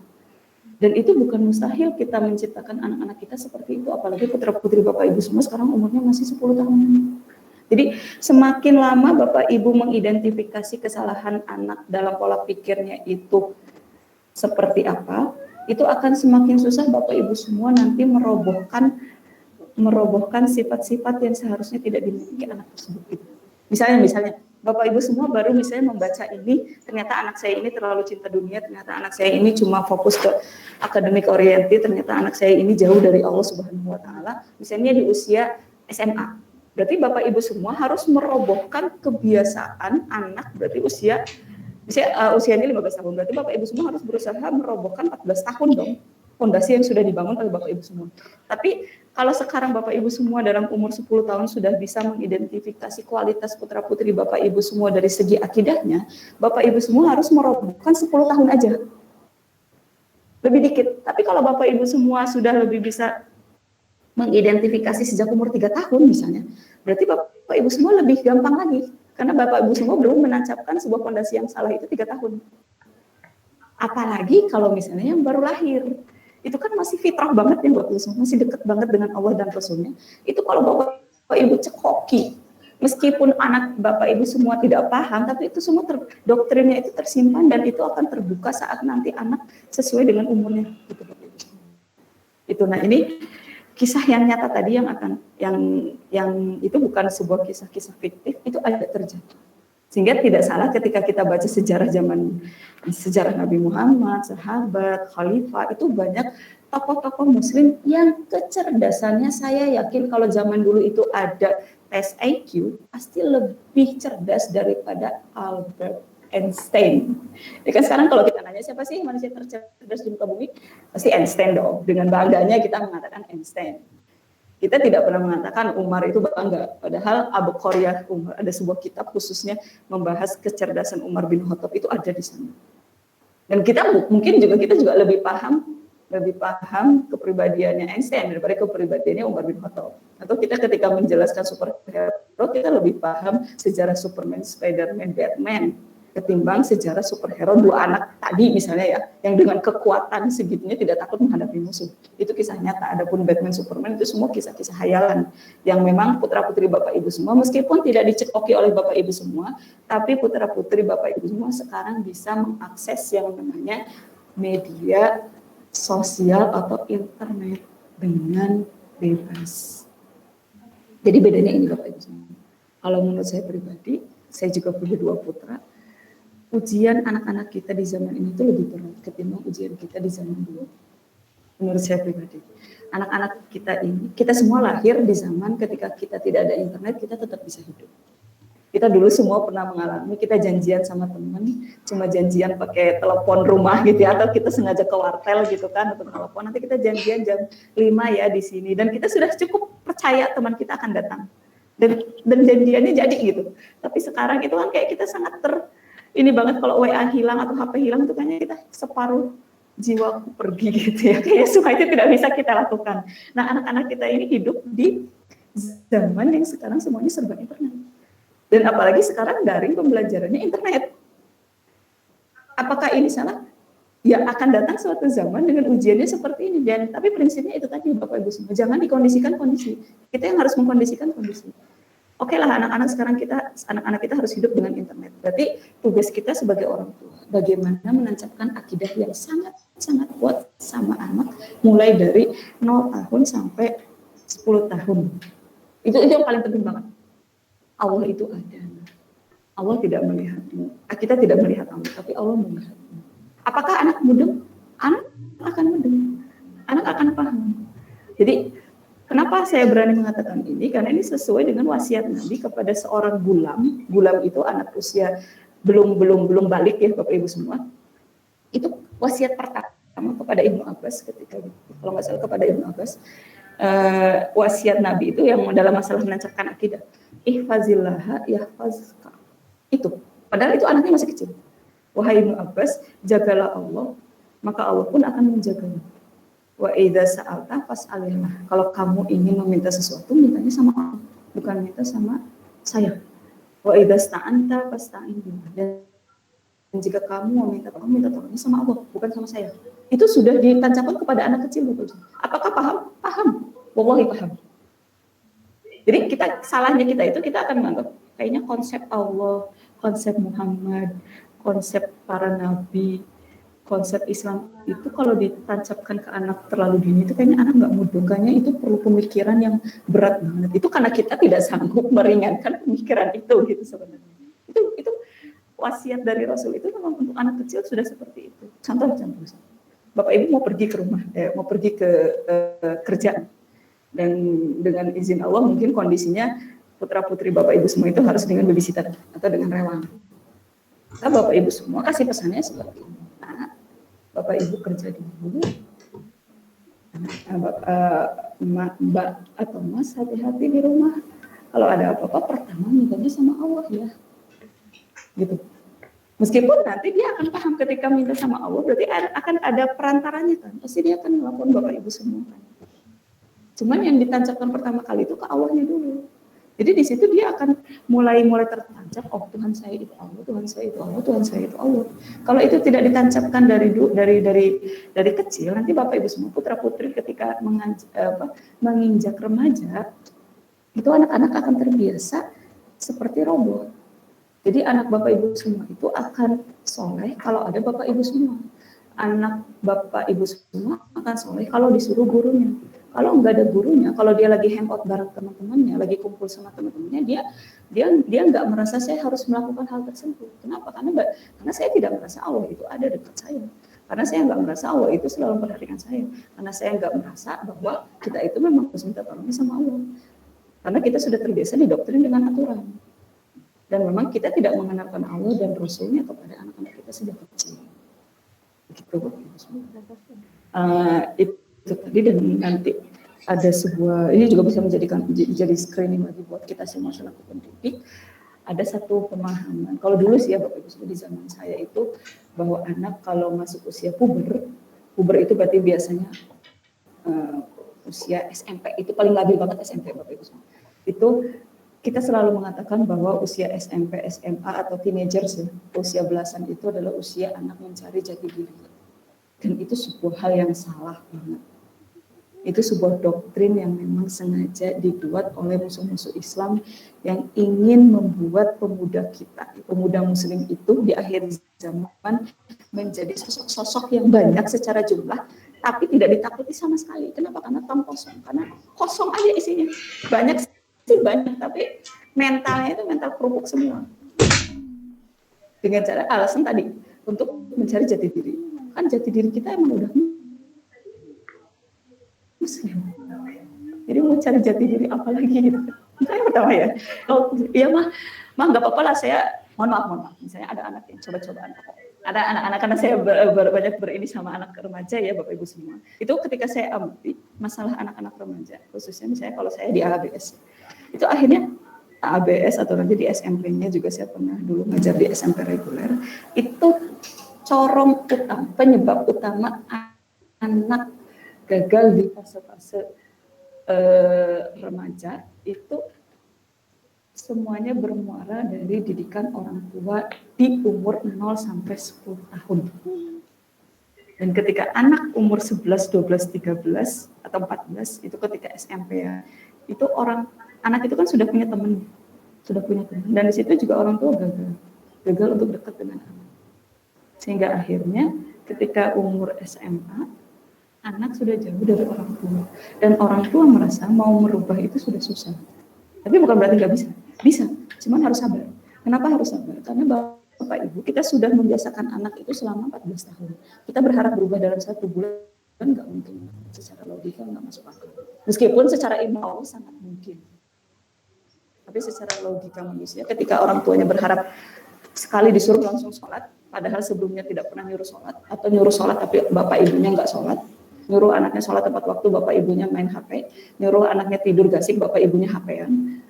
Dan itu bukan mustahil kita menciptakan anak-anak kita seperti itu. Apalagi putra-putri Bapak Ibu semua sekarang umurnya masih 10 tahun. Jadi semakin lama Bapak Ibu mengidentifikasi kesalahan anak dalam pola pikirnya itu seperti apa, itu akan semakin susah Bapak Ibu semua nanti merobohkan sifat-sifat yang seharusnya tidak dimiliki anak tersebut. Misalnya Bapak Ibu semua baru misalnya membaca ini, ternyata anak saya ini terlalu cinta dunia, ternyata anak saya ini cuma fokus ke akademik oriented, ternyata anak saya ini jauh dari Allah Subhanahu wa taala, misalnya di usia SMA. Berarti Bapak Ibu semua harus merobohkan kebiasaan anak, berarti usianya 15 tahun, berarti Bapak Ibu semua harus berusaha merobohkan 14 tahun dong, fondasi yang sudah dibangun oleh Bapak Ibu semua. Tapi kalau sekarang Bapak Ibu semua dalam umur 10 tahun sudah bisa mengidentifikasi kualitas putra-putri Bapak Ibu semua dari segi akidahnya, Bapak Ibu semua harus merobohkan 10 tahun aja. Lebih dikit. Tapi kalau Bapak Ibu semua sudah lebih bisa mengidentifikasi sejak umur 3 tahun misalnya, berarti Bapak Ibu semua lebih gampang lagi. Karena Bapak Ibu semua belum menancapkan sebuah fondasi yang salah itu 3 tahun. Apalagi kalau misalnya yang baru lahir. Itu kan masih fitrah banget ya Bapak Ibu semua, masih dekat banget dengan Allah dan Rasulnya. Itu kalau Bapak Ibu cekoki, meskipun anak Bapak Ibu semua tidak paham, tapi itu semua doktrinnya itu tersimpan dan itu akan terbuka saat nanti anak sesuai dengan umurnya. Gitu, Bapak Ibu. Itu, nah ini kisah yang nyata tadi yang itu bukan sebuah kisah-kisah fiktif, itu ada terjadi. Sehingga tidak salah ketika kita baca sejarah Nabi Muhammad, sahabat, khalifah, itu banyak tokoh-tokoh muslim yang kecerdasannya saya yakin kalau zaman dulu itu ada tes IQ, pasti lebih cerdas daripada Albert Einstein. Ya kan sekarang kalau kita nanya siapa sih manusia tercerdas di muka bumi, pasti Einstein dong. Dengan bangganya kita mengatakan Einstein. Kita tidak pernah mengatakan Umar itu bangga. Padahal Abu Qaryah Umar, ada sebuah kitab khususnya membahas kecerdasan Umar bin Khattab, itu ada di sana. Dan kita juga lebih paham kepribadiannya Einstein daripada kepribadiannya Umar bin Khattab. Atau kita ketika menjelaskan superhero, kita lebih paham sejarah Superman, Spiderman, Batman ketimbang sejarah superhero dua anak tadi misalnya ya, yang dengan kekuatan segitunya tidak takut menghadapi musuh. Itu kisah nyata. Adapun Batman, Superman itu semua kisah-kisah hayalan yang memang putra-putri Bapak Ibu semua, meskipun tidak dicekoki oleh Bapak Ibu semua, tapi putra-putri Bapak Ibu semua sekarang bisa mengakses yang namanya media sosial atau internet dengan bebas. Jadi bedanya ini Bapak Ibu semua. Kalau menurut saya pribadi, saya juga punya 2 putra. Ujian anak-anak kita di zaman ini itu lebih berat ketimbang ujian kita di zaman dulu. Menurut saya pribadi. Anak-anak kita ini, kita semua lahir di zaman ketika kita tidak ada internet, kita tetap bisa hidup. Kita dulu semua pernah mengalami, kita janjian sama teman, cuma janjian pakai telepon rumah gitu ya, atau kita sengaja ke wartel gitu kan, atau telepon, nanti kita janjian jam 5 ya di sini, dan kita sudah cukup percaya teman kita akan datang. Dan janjiannya jadi gitu. Tapi sekarang itu kan kayak kita sangat ini banget, kalau WA hilang atau HP hilang itu kayaknya kita separuh jiwaku pergi gitu ya, kayak semua itu tidak bisa kita lakukan. Nah anak-anak kita ini hidup di zaman yang sekarang semuanya serba internet. Dan apalagi sekarang daring pembelajarannya internet. Apakah ini salah? Ya akan datang suatu zaman dengan ujiannya seperti ini. Dan tapi prinsipnya itu tadi Bapak Ibu semua, jangan dikondisikan kondisi. Kita yang harus mengkondisikan kondisi. Oke lah anak-anak kita harus hidup dengan internet. Berarti tugas kita sebagai orang tua, bagaimana menancapkan akidah yang sangat kuat sama anak, mulai dari 0 tahun sampai 10 tahun. Itu yang paling penting banget. Allah itu ada. Allah tidak melihatmu. Kita tidak melihat Allah, tapi Allah melihatmu. Apakah anak mudeng? Anak akan mudeng. Anak akan paham. Jadi kenapa saya berani mengatakan ini? Karena ini sesuai dengan wasiat Nabi kepada seorang gulam. Gulam itu anak usia belum balik ya Bapak Ibu semua. Itu wasiat pertama kepada Ibnu Abbas ketika kalau nggak salah kepada Ibnu Abbas. Wasiat Nabi itu yang dalam masalah menancapkan akidah. Ihfazillaha yahfazka. Itu. Padahal itu anaknya masih kecil. Wahai Ibnu Abbas, jagalah Allah, maka Allah pun akan menjagamu. Wa idza sa'alta fas'alillah. Kalau kamu ingin meminta sesuatu, mintanya sama Allah, bukan minta sama saya. Wa idza sta'anta fasta'in billah. Dan jika kamu meminta tolong, minta tolongnya sama Allah, bukan sama saya. Itu sudah ditancapkan kepada anak kecil, Bapak. Apakah paham? Paham. Wallahi paham. Jadi salahnya kita itu kita akan menganggap kayaknya konsep Allah, konsep Muhammad, konsep para nabi, konsep Islam itu kalau ditancapkan ke anak terlalu dini itu kayaknya anak nggak mudeng, kayaknya itu perlu pemikiran yang berat banget. Itu karena kita tidak sanggup meringankan pemikiran itu gitu sebenarnya. Itu wasiat dari Rasul itu memang untuk anak kecil sudah seperti itu. Contoh. Bapak Ibu mau pergi ke rumah, mau pergi ke kerjaan, dan dengan izin Allah mungkin kondisinya putra putri Bapak Ibu semua itu harus dengan babysitter atau dengan rewang. Nah, Bapak Ibu semua kasih pesannya seperti ini. Bapak Ibu kerja dulu, Mbak atau Mas hati-hati di rumah. Kalau ada apa-apa pertama mintanya sama Allah ya, gitu. Meskipun nanti dia akan paham ketika minta sama Allah, berarti akan ada perantaranya kan. Pasti dia akan melakukan Bapak Ibu semua kan. Cuman yang ditancapkan pertama kali itu ke Allahnya dulu. Jadi di situ dia akan mulai tertancap, oh Tuhan saya itu Allah, Tuhan saya itu Allah, Tuhan saya itu Allah. Kalau itu tidak ditancapkan dari kecil, nanti Bapak Ibu semua putra putri ketika menginjak remaja, itu anak-anak akan terbiasa seperti robot. Jadi anak Bapak Ibu semua itu akan soleh kalau ada Bapak Ibu semua. anak bapak ibu semua akan soleh kalau disuruh gurunya. Kalau nggak ada gurunya, kalau dia lagi hangout bareng teman-temannya, lagi kumpul sama teman-temannya, dia nggak merasa saya harus melakukan hal tersebut. Kenapa? Karena saya tidak merasa Allah itu ada dekat saya. Karena saya nggak merasa Allah itu selalu memperhatikan saya. Karena saya nggak merasa bahwa kita itu memang harus minta tolongnya sama Allah. Karena kita sudah terbiasa didoktrin dengan aturan. Dan memang kita tidak mengenalkan Allah dan Rasulnya kepada anak-anak kita sejak kecil. Begitu. Itu tadi, dan nanti ada sebuah, ini juga bisa jadi screening lagi buat kita semua selaku pendidik. Ada satu pemahaman, kalau dulu sih ya Bapak Ibu di zaman saya itu, bahwa anak kalau masuk usia puber itu berarti biasanya usia SMP, itu paling labil banget SMP Bapak Ibu semua. Itu kita selalu mengatakan bahwa usia SMP, SMA atau teenagers ya, usia belasan itu adalah usia anak mencari jati diri. Dan itu sebuah hal yang salah banget. Itu sebuah doktrin yang memang sengaja dibuat oleh musuh-musuh Islam yang ingin membuat pemuda kita, pemuda muslim itu di akhir zaman menjadi sosok-sosok yang banyak secara jumlah, tapi tidak ditakuti sama sekali. Kenapa? Karena tam kosong. Karena kosong aja isinya. Banyak sih banyak, tapi mentalnya itu mental kerupuk semua. Dengan cara alasan tadi untuk mencari jati diri. Kan jati diri kita emang udah muslim. Jadi mau cari jati diri apa lagi gitu. Itu yang pertama ya. Kalau iya mah nggak apa-apa lah, saya mohon maaf. Misalnya ada anak yang coba-cobaan. Ada anak-anak, karena saya banyak berini sama anak remaja ya Bapak Ibu semua. Itu ketika saya amati masalah anak-anak remaja, khususnya misalnya kalau saya di ABS. Itu akhirnya ABS atau nanti di SMP-nya juga saya pernah dulu ngajar di SMP reguler. Itu corong utama, penyebab utama anak gagal di fase-fase remaja itu semuanya bermuara dari didikan orang tua di umur 0 sampai 10 tahun. Dan ketika anak umur 11, 12, 13 atau 14 itu ketika SMP ya, itu anak itu kan sudah punya teman. Dan di situ juga orang tua gagal untuk dekat dengan anak. Sehingga akhirnya ketika umur SMA, anak sudah jauh dari orang tua. Dan orang tua merasa mau merubah itu sudah susah. Tapi bukan berarti nggak bisa. Bisa, cuman harus sabar. Kenapa harus sabar? Karena Bapak Ibu, kita sudah membiasakan anak itu selama 14 tahun. Kita berharap berubah dalam 1 bulan, nggak mungkin. Secara logika nggak masuk akal. Meskipun secara ilmu Allah sangat mungkin. Tapi secara logika manusia, ketika orang tuanya berharap sekali disuruh langsung sholat, padahal sebelumnya tidak pernah nyuruh sholat, atau nyuruh sholat tapi bapak ibunya nggak sholat, nyuruh anaknya sholat tepat waktu, bapak ibunya main HP, nyuruh anaknya tidur gasik, bapak ibunya HP-an,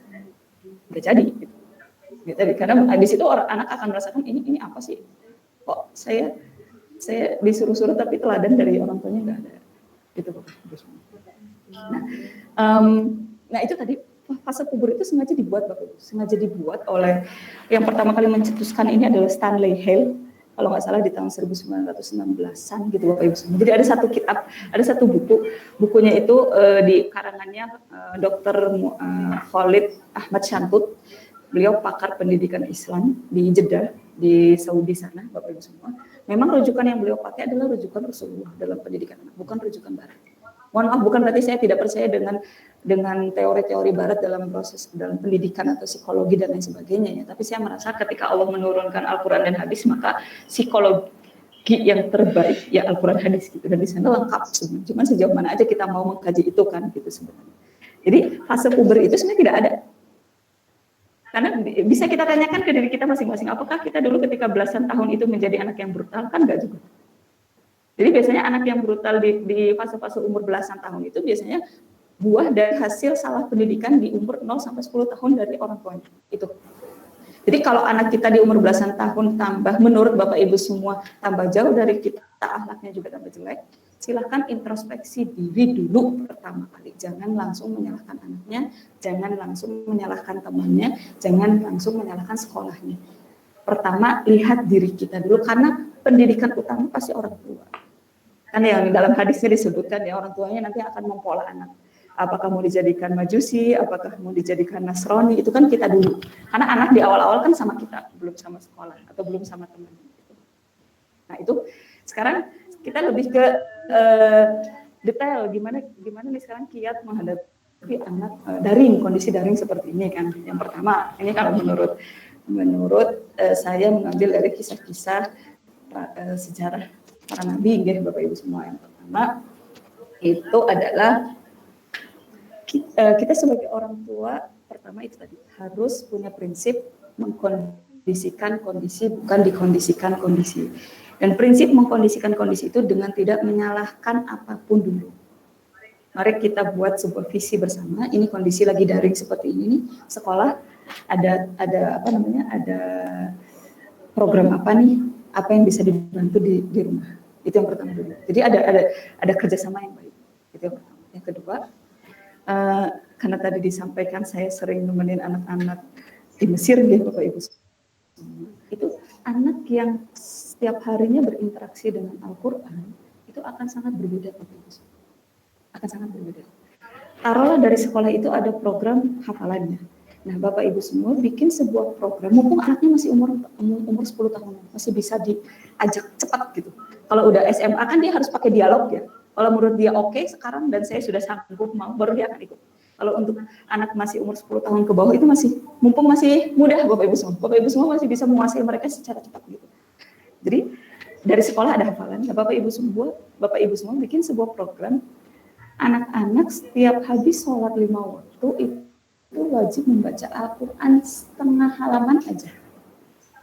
udah jadi. Gitu. Karena di situ anak akan merasakan ini apa sih? Kok saya disuruh-suruh tapi teladan dari orang tuanya nggak ada. Gitu. Nah itu tadi fase puber itu sengaja dibuat oleh yang pertama kali mencetuskan ini adalah Stanley Hale, kalau nggak salah di tahun 1916-an gitu Bapak Ibu. Jadi ada satu kitab, ada satu bukunya itu di karangannya Dr. Khalid Ahmad Shantut. Beliau pakar pendidikan Islam di Jeddah, di Saudi sana, Bapak Ibu semua. Memang rujukan yang beliau pakai adalah rujukan Rasulullah dalam pendidikan anak, bukan rujukan Barat. Mohon maaf, bukan berarti saya tidak percaya dengan teori-teori Barat dalam pendidikan atau psikologi dan lain sebagainya ya. Tapi saya merasa ketika Allah menurunkan Al-Quran dan hadis, maka psikologi yang terbaik ya Al-Quran hadis gitu. Dan di sana lengkap semua. Cuman sejauh mana aja kita mau mengkaji itu kan gitu sebenarnya. Jadi fase puber itu sebenarnya tidak ada. Karena bisa kita tanyakan ke diri kita masing-masing, apakah kita dulu ketika belasan tahun itu menjadi anak yang brutal? Kan enggak juga. Jadi biasanya anak yang brutal di fase-fase umur belasan tahun itu biasanya buah dari hasil salah pendidikan di umur 0 sampai 10 tahun dari orang tuanya. Itu. Jadi kalau anak kita di umur belasan tahun tambah, menurut Bapak Ibu semua, tambah jauh dari kita, akhlaknya juga tambah jelek, silahkan introspeksi diri dulu pertama kali. Jangan langsung menyalahkan anaknya, jangan langsung menyalahkan temannya, jangan langsung menyalahkan sekolahnya. Pertama, lihat diri kita dulu, karena pendidikan utama pasti orang tua. Kan yang dalam hadisnya disebutkan ya, orang tuanya nanti akan mempola anak. Apakah mau dijadikan majusi, apakah mau dijadikan Nasrani, itu kan kita dulu. Karena anak di awal-awal kan sama kita, belum sama sekolah atau belum sama teman. Nah itu sekarang kita lebih ke eh, detail gimana nih sekarang kiat menghadapi anak daring, kondisi daring seperti ini kan. Yang pertama, ini kalau menurut saya mengambil dari kisah-kisah sejarah para nabi, ya Bapak Ibu semua. Yang pertama itu adalah kita sebagai orang tua, pertama itu tadi harus punya prinsip mengkondisikan kondisi, bukan dikondisikan kondisi. Dan prinsip mengkondisikan kondisi itu dengan tidak menyalahkan apapun dulu. Mari kita buat sebuah visi bersama. Ini kondisi lagi daring seperti ini nih. Sekolah ada program apa nih? Apa yang bisa dibantu di rumah? Itu yang pertama dulu. Jadi ada kerjasama yang baik. Itu yang pertama. Yang kedua, karena tadi disampaikan saya sering nemenin anak-anak di Mesir, ya Bapak Ibu. Itu anak yang setiap harinya berinteraksi dengan Al-Quran itu akan sangat berbeda, Bapak Ibu. Akan sangat berbeda. Taruhlah dari sekolah itu ada program hafalannya. Nah, Bapak Ibu semua bikin sebuah program, mumpung anaknya masih umur 10 tahun, masih bisa diajak cepat gitu. Kalau udah SMA kan dia harus pakai dialog ya. Kalau menurut dia oke sekarang dan saya sudah sanggup mau, baru dia akan ikut. Kalau untuk anak masih umur 10 tahun ke bawah itu mumpung masih mudah Bapak Ibu semua. Bapak Ibu semua masih bisa menguasai mereka secara cepat gitu. Jadi dari sekolah ada hafalan. Nah, Bapak Ibu semua bikin sebuah program anak-anak setiap habis sholat 5 waktu itu wajib membaca Al-Quran setengah halaman aja.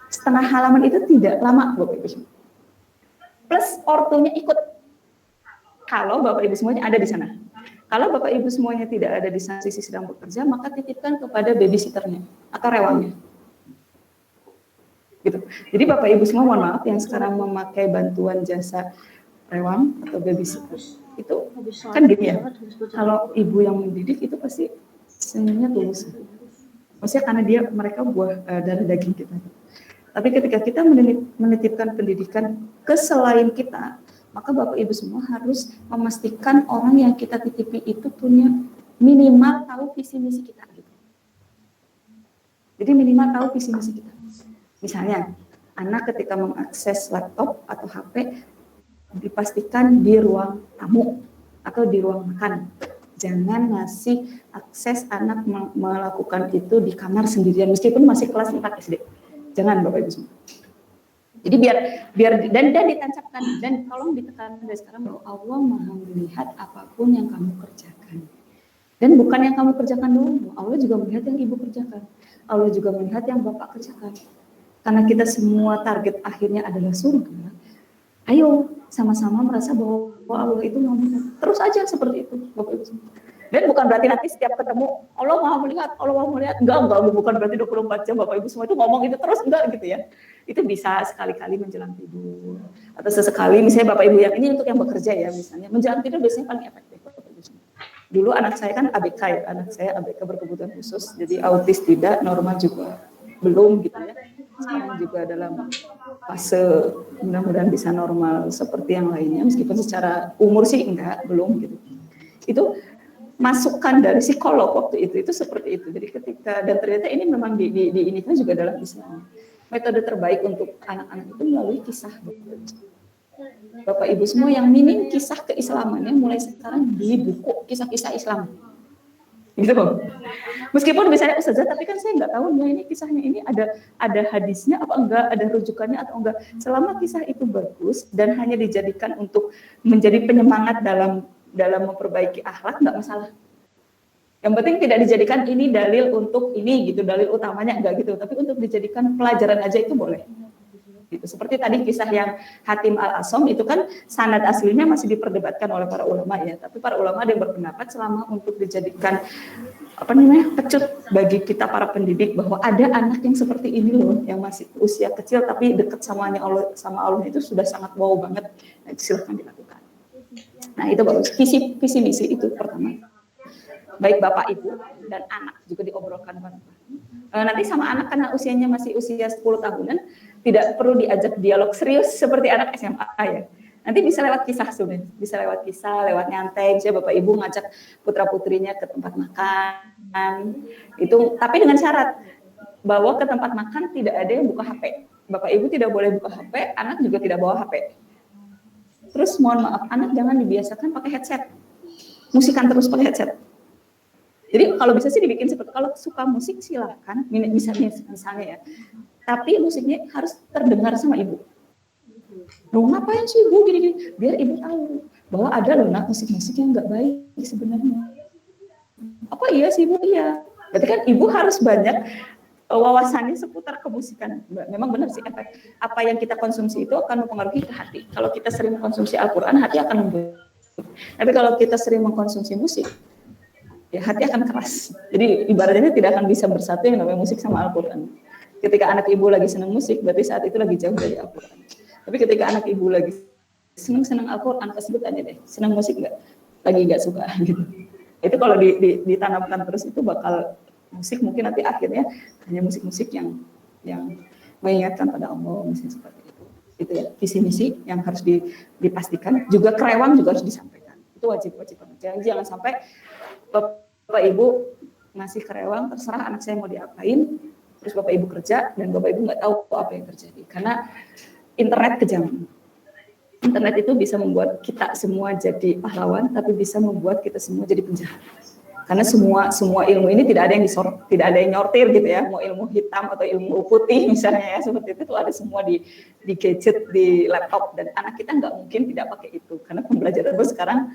Setengah halaman itu tidak lama Bapak Ibu semua. Plus ortunya ikut. Kalau Bapak Ibu semuanya ada di sana. Kalau Bapak Ibu semuanya tidak ada di sana, sisi sedang bekerja, maka titipkan kepada babysitternya atau rewangnya. Gitu. Jadi Bapak Ibu semua mohon maaf yang sekarang memakai bantuan jasa rewang atau babysitter itu kan gini ya, kalau ibu yang mendidik itu pasti senyumnya tulus, maksudnya karena mereka buah darah daging kita. Tapi ketika kita menitipkan pendidikan ke selain kita, maka Bapak Ibu semua harus memastikan orang yang kita titipi itu punya minimal tahu visi misi kita gitu. Jadi minimal tahu visi misi kita. Misalnya, anak ketika mengakses laptop atau HP, dipastikan di ruang tamu atau di ruang makan. Jangan ngasih akses anak melakukan itu di kamar sendirian, meskipun masih kelas 4 SD. Jangan Bapak Ibu semua. Jadi biar dan ditancapkan, dan tolong ditekan dari sekarang bahwa Allah Maha melihat apapun yang kamu kerjakan. Dan bukan yang kamu kerjakan dulu, Allah juga melihat yang ibu kerjakan. Allah juga melihat yang Bapak kerjakan. Karena kita semua target akhirnya adalah surga, ayo sama-sama merasa bahwa Allah itu ngomong terus aja seperti itu, Bapak Ibu semua. Dan bukan berarti nanti setiap ketemu Allah Maha melihat, enggak, bukan berarti 24 jam Bapak Ibu semua itu ngomong itu terus, enggak gitu ya. Itu bisa sekali-kali menjelang tidur, atau sesekali misalnya Bapak Ibu yang ini untuk yang bekerja ya, misalnya menjelang tidur biasanya paling efektif Bapak Ibu semua. Dulu anak saya kan ABK ya, anak saya ABK berkebutuhan khusus, jadi autis tidak, normal juga belum gitu ya. Sekarang juga dalam fase mudah-mudahan bisa normal seperti yang lainnya, meskipun secara umur sih belum gitu. Itu masukan dari psikolog waktu itu seperti itu. Jadi ketika, dan ternyata ini memang di ini kan juga dalam Islam. Metode terbaik untuk anak-anak itu melalui kisah. Bapak Ibu semua yang minim kisah keislamannya mulai sekarang di buku kisah-kisah Islam. Gitu Bang. Meskipun misalnya Ustazah, tapi kan saya nggak tahu ya ini kisahnya ini ada hadisnya apa enggak, ada rujukannya atau enggak. Selama kisah itu bagus dan hanya dijadikan untuk menjadi penyemangat dalam memperbaiki akhlak, nggak masalah. Yang penting tidak dijadikan ini dalil untuk ini gitu, dalil utamanya enggak gitu, tapi untuk dijadikan pelajaran aja itu boleh. Gitu. Seperti tadi kisah yang Hatim Al-Asom itu kan sanad aslinya masih diperdebatkan oleh para ulama ya, tapi para ulama ada yang berpendapat selama untuk dijadikan pecut bagi kita para pendidik bahwa ada anak yang seperti ini loh, yang masih usia kecil tapi dekat sama Allah itu sudah sangat wow banget. Nah, silahkan dilakukan. Nah, itu bagus. Visi misi itu pertama. Baik Bapak Ibu dan anak juga diobrolkan bareng-bareng. Nanti sama anak karena usianya masih usia 10 tahunan, tidak perlu diajak dialog serius seperti anak SMA ya. Nanti bisa lewat kisah sudah, bisa lewat kisah, lewat nyantai. Misalnya Bapak Ibu ngajak putra-putrinya ke tempat makan. Itu tapi dengan syarat bahwa ke tempat makan tidak ada yang buka HP. Bapak Ibu tidak boleh buka HP, anak juga tidak bawa HP. Terus mohon maaf, anak jangan dibiasakan pakai headset. Musikan terus pakai headset. Jadi kalau bisa sih dibikin seperti, kalau suka musik silahkan, misalnya ya. Tapi musiknya harus terdengar sama ibu. Loh ngapain sih ibu gini-gini? Biar ibu tahu bahwa ada loh musik-musik yang nggak baik sebenarnya. Apa iya sih ibu? Iya. Berarti kan ibu harus banyak wawasannya seputar kemusikan. Memang benar sih, apa yang kita konsumsi itu akan mempengaruhi ke hati. Kalau kita sering mengkonsumsi Al-Quran, hati akan lembut. Tapi kalau kita sering mengkonsumsi musik, ya hati akan keras. Jadi ibaratnya tidak akan bisa bersatu yang namanya musik sama Al-Quran. Ketika anak ibu lagi senang musik, berarti saat itu lagi jauh dari Al-Quran. Tapi ketika anak ibu lagi senang Al-Quran, tersebut aja deh, senang musik lagi nggak suka gitu. Itu kalau ditanamkan terus itu bakal musik mungkin nanti akhirnya hanya musik-musik yang mengingatkan pada Allah, misalnya seperti itu. Itu ya visi misi yang harus dipastikan. Juga kerewang juga harus disampaikan. Itu wajib banget. Jangan sampai bapak ibu ngasih kerewang, terserah anak saya mau diapain, terus bapak ibu kerja dan bapak ibu nggak tahu apa yang terjadi. Karena internet kejam. Internet itu bisa membuat kita semua jadi pahlawan, tapi bisa membuat kita semua jadi penjahat. Karena semua ilmu ini tidak ada yang nyortir gitu ya, mau ilmu hitam atau ilmu putih misalnya ya, seperti itu ada semua di gadget, di laptop, dan anak kita nggak mungkin tidak pakai itu, karena pembelajaran sekarang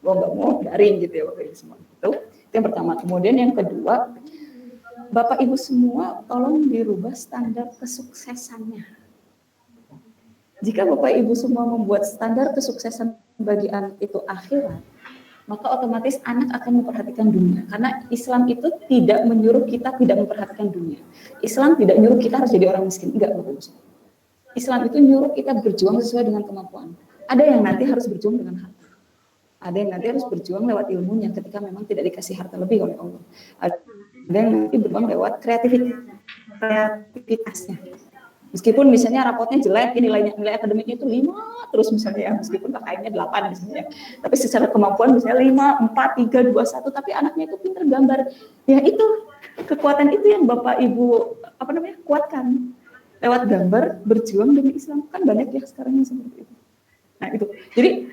mau nggak mau daring gitu ya Bapak Ibu semua. Itu yang pertama. Kemudian yang kedua, Bapak Ibu semua tolong dirubah standar kesuksesannya. Jika Bapak Ibu semua membuat standar kesuksesan bagi anak itu akhirat, maka otomatis anak akan memperhatikan dunia. Karena Islam itu tidak menyuruh kita tidak memperhatikan dunia. Islam tidak menyuruh kita harus jadi orang miskin. Enggak, Bapak Ibu. Islam itu menyuruh kita berjuang sesuai dengan kemampuan. Ada yang nanti harus berjuang dengan harta. Ada yang nanti harus berjuang lewat ilmunya ketika memang tidak dikasih harta lebih oleh Allah. Ada yang nanti berjuang lewat kreativitasnya. Meskipun misalnya rapotnya jelek, nilai akademiknya itu 5 terus misalnya ya, meskipun KKM-nya 8 misalnya. Tapi secara kemampuan misalnya 5, 4, 3, 2, 1, tapi anaknya itu pintar gambar. Ya itu, kekuatan itu yang Bapak Ibu kuatkan. Lewat gambar, berjuang demi Islam. Kan banyak ya sekarang yang seperti itu. Nah itu, jadi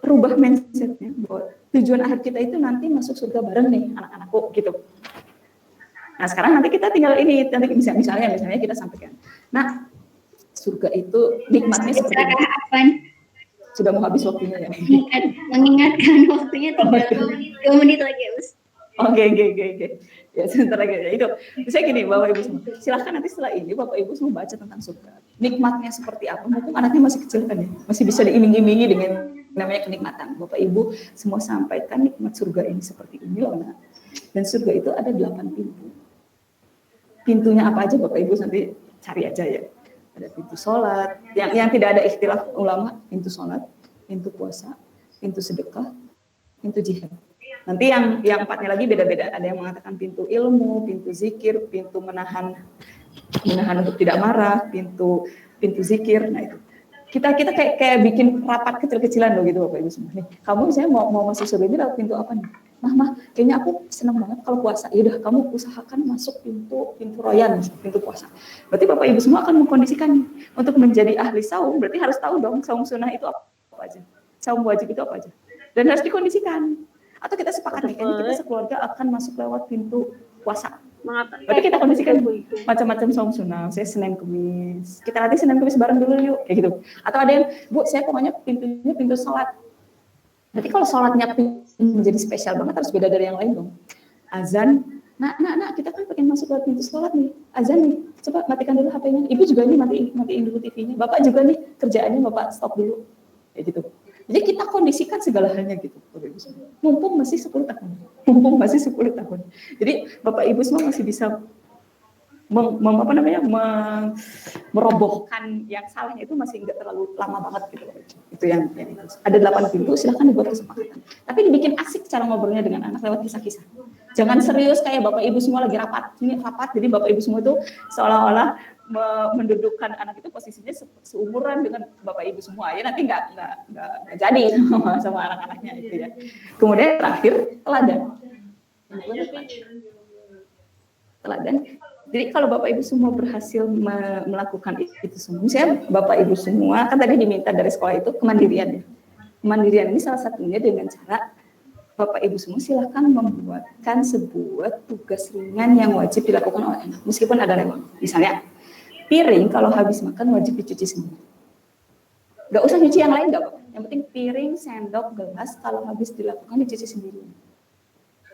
rubah mindset-nya bahwa tujuan akhir kita itu nanti masuk surga bareng nih anak-anakku gitu. Nah sekarang nanti kita tinggal ini, nanti misalnya kita sampaikan. Nah surga itu nikmatnya seperti apa? Sudah mau habis waktunya ya? Mengingatkan waktunya tinggal 2 menit lagi ya, Bus. Oke. Ya sebentar lagi ya. Itu saya gini Bapak Ibu semua, silahkan nanti setelah ini Bapak Ibu semua baca tentang surga. Nikmatnya seperti apa? Mumpung anaknya masih kecil kan ya, masih bisa diiming-imingi dengan namanya kenikmatan. Bapak Ibu semua sampaikan nikmat surga ini seperti ini loh nak. Dan surga itu ada 8 pintu. Pintunya apa aja Bapak Ibu nanti cari aja ya. Ada pintu sholat, yang tidak ada ikhtilaf ulama, pintu sholat, pintu puasa, pintu sedekah, pintu jihad. Nanti yang 4-nya lagi beda-beda. Ada yang mengatakan pintu ilmu, pintu zikir, pintu menahan untuk tidak marah, pintu zikir. Nah itu kita kayak bikin rapat kecil-kecilan loh gitu Bapak Ibu semua. Nih, kamu misalnya mau masuk surga ini lewat pintu apa nih? Mah, kayaknya aku senang banget kalau puasa. Yaudah, kamu usahakan masuk pintu Royan, pintu puasa. Berarti Bapak Ibu semua akan mengkondisikan untuk menjadi ahli saum. Berarti harus tahu dong saum sunnah itu apa aja, saum wajib itu apa aja, dan harus dikondisikan. Atau kita sepakat nih, kayaknya kita sekeluarga akan masuk lewat pintu puasa. Berarti kita kondisikan macam-macam saum sunnah. Saya Senin Kamis. Kita nanti Senin Kamis bareng dulu yuk, kayak gitu. Atau ada yang, Bu, saya pokoknya pintunya pintu sholat. Berarti kalau sholatnya menjadi spesial banget harus beda dari yang lain dong. Azan, nak, kita kan pengen masuk lewat pintu sholat nih. Azan nih, coba matikan dulu HP-nya. Ibu juga nih matiin dulu TV-nya. Bapak juga nih kerjaannya Bapak stop dulu, kayak gitu. Jadi kita kondisikan segala halnya gitu, Bapak Ibu semua. Mumpung masih 10 tahun. Jadi Bapak Ibu semua masih bisa merobohkan yang salahnya itu masih nggak terlalu lama banget gitu. Itu yang ada 8 pintu, silahkan dibuat kesepakatan. Tapi dibikin asik cara ngobrolnya dengan anak lewat kisah-kisah. Jangan serius kayak Bapak Ibu semua lagi rapat. Jadi Bapak Ibu semua itu seolah-olah mendudukkan anak itu posisinya seumuran dengan Bapak Ibu semua. Ya nanti nggak jadi sama anak-anaknya itu ya. Kemudian terakhir teladan. teladan. Jadi kalau Bapak Ibu semua berhasil melakukan itu semua, misalnya Bapak Ibu semua kan tadi diminta dari sekolah itu kemandirian ya. Kemandirian ini salah satunya dengan cara Bapak Ibu semua silahkan membuatkan sebuah tugas ringan yang wajib dilakukan oleh anak, meskipun ada lewat. Misalnya piring kalau habis makan wajib dicuci sendiri. Gak usah nyuci yang lain, gak apa-apa. Yang penting piring, sendok, gelas kalau habis dilakukan dicuci sendiri.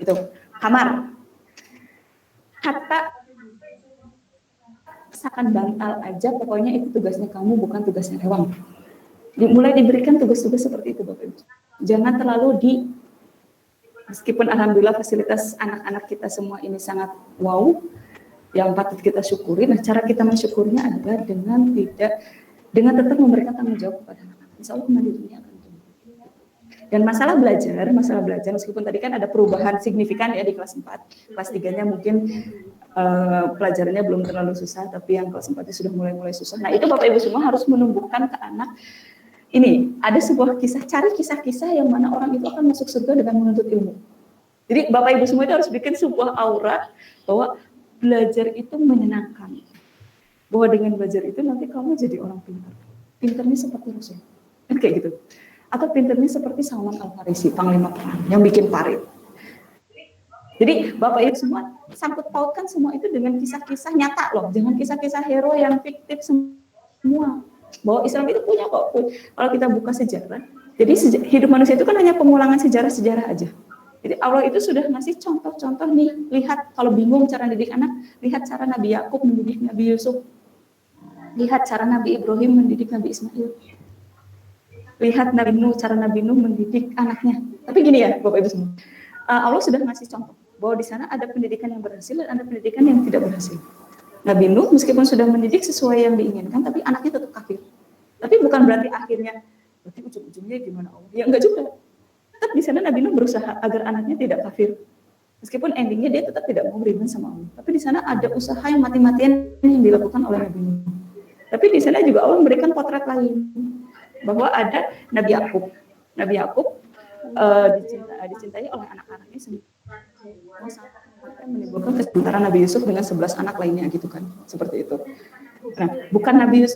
Itu kamar. Kata sakan bantal aja, pokoknya itu tugasnya kamu, bukan tugasnya Rewang. Mulai diberikan tugas-tugas seperti itu, Bapak Ibu. Jangan terlalu meskipun alhamdulillah fasilitas anak-anak kita semua ini sangat wow, yang patut kita syukuri. Nah, cara kita mensyukurnya adalah dengan tetap memberikan tanggung jawab kepada anak-anak. Insya Allah mandirinya akan tumbuh. Dan masalah belajar meskipun tadi kan ada perubahan signifikan ya di kelas 4, kelas 3-nya mungkin pelajarannya belum terlalu susah, tapi yang kelas 4 sudah mulai susah. Nah, itu Bapak Ibu semua harus menumbuhkan ke anak. Ini ada sebuah kisah, cari kisah-kisah yang mana orang itu akan masuk surga dengan menuntut ilmu. Jadi Bapak Ibu semua itu harus bikin sebuah aura bahwa belajar itu menyenangkan. Bahwa dengan belajar itu nanti kamu jadi orang pintar. Pintarnya seperti Rasul. Kan kayak gitu. Atau pintarnya seperti Salman Al-Farisi, panglima perang yang bikin parit. Jadi Bapak Ibu semua sangkut pautkan semua itu dengan kisah-kisah nyata loh, jangan kisah-kisah hero yang fiktif semua. Bahwa Islam itu punya kok. Kalau kita buka sejarah, jadi hidup manusia itu kan hanya pengulangan sejarah-sejarah aja. Jadi Allah itu sudah ngasih contoh-contoh nih, lihat kalau bingung cara mendidik anak, lihat cara Nabi Yakub mendidik Nabi Yusuf. Lihat cara Nabi Ibrahim mendidik Nabi Ismail. Lihat cara Nabi Nuh mendidik anaknya. Tapi gini ya Bapak Ibu semua, Allah sudah ngasih contoh bahwa di sana ada pendidikan yang berhasil dan ada pendidikan yang tidak berhasil. Nabi Nuh meskipun sudah mendidik sesuai yang diinginkan, tapi anaknya tetap kafir. Tapi bukan berarti akhirnya, berarti ujung-ujungnya gimana Allah? Ya enggak juga. Tetap di sana Nabi Nuh berusaha agar anaknya tidak kafir. Meskipun endingnya dia tetap tidak mau beriman sama Allah. Tapi di sana ada usaha yang mati-matian yang dilakukan oleh Nabi Nuh. Tapi di sana juga Allah memberikan potret lain bahwa ada Nabi Yakub. Nabi Yakub dicintai oleh anak-anaknya semua sampai menimbulkan kesementara Nabi Yusuf dengan 11 anak lainnya gitu kan, seperti itu. Nah, bukan Nabi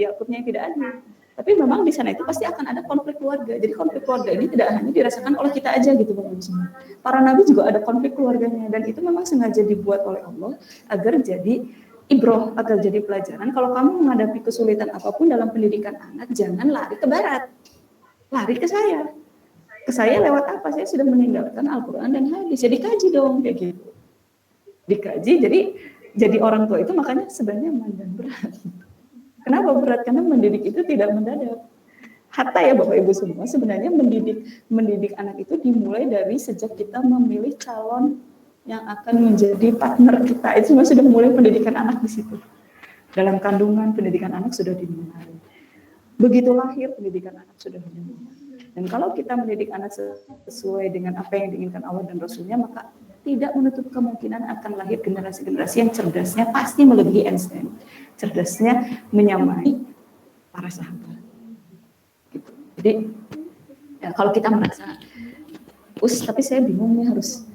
Yakubnya yang tidak adil, tapi memang di sana itu pasti akan ada konflik keluarga. Jadi konflik keluarga ini tidak hanya dirasakan oleh kita aja gitu Bapak Ibu semua. Para nabi juga ada konflik keluarganya dan itu memang sengaja dibuat oleh Allah agar jadi ibroh, agar jadi pelajaran. Kalau kamu menghadapi kesulitan apapun dalam pendidikan anak, jangan lari ke barat, lari ke saya. Ke saya lewat apa? Saya sudah meninggalkan Al-Quran dan hadis. Jadi kaji dong kayak gitu. Dikaji, jadi orang tua itu makanya sebenarnya aman dan berat. Kenapa berat? Karena mendidik itu tidak mendadak. Hatta ya Bapak Ibu semua, sebenarnya mendidik anak itu dimulai dari sejak kita memilih calon yang akan menjadi partner kita. Itu sudah mulai pendidikan anak di situ. Dalam kandungan pendidikan anak sudah dimulai. Begitu lahir pendidikan anak sudah dimulai. Dan kalau kita mendidik anak sesuai dengan apa yang diinginkan Allah dan Rasulnya, maka tidak menutup kemungkinan akan lahir generasi-generasi yang cerdasnya pasti melebihi Einstein. Cerdasnya menyamai para sahabat. Gitu. Jadi ya, kalau kita merasa, tapi saya bingung nih harus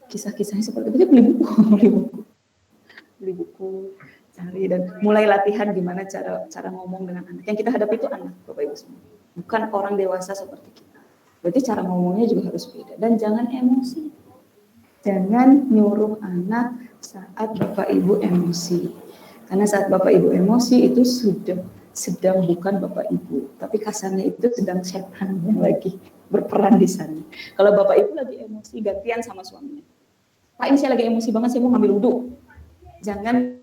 kisah-kisahnya seperti itu, beli buku, cari dan mulai latihan gimana cara ngomong dengan anak. Yang kita hadapi itu anak, Bapak Ibu semua. Bukan orang dewasa seperti kita. Berarti cara ngomongnya juga harus beda. Dan jangan emosi. Jangan nyuruh anak saat Bapak Ibu emosi. Karena saat Bapak Ibu emosi itu sedang bukan Bapak Ibu. Tapi kasarnya itu sedang setan yang lagi berperan di sana. Kalau Bapak Ibu lagi emosi, gantian sama suaminya. Pak, ini saya lagi emosi banget, saya mau ngambil wudhu. Jangan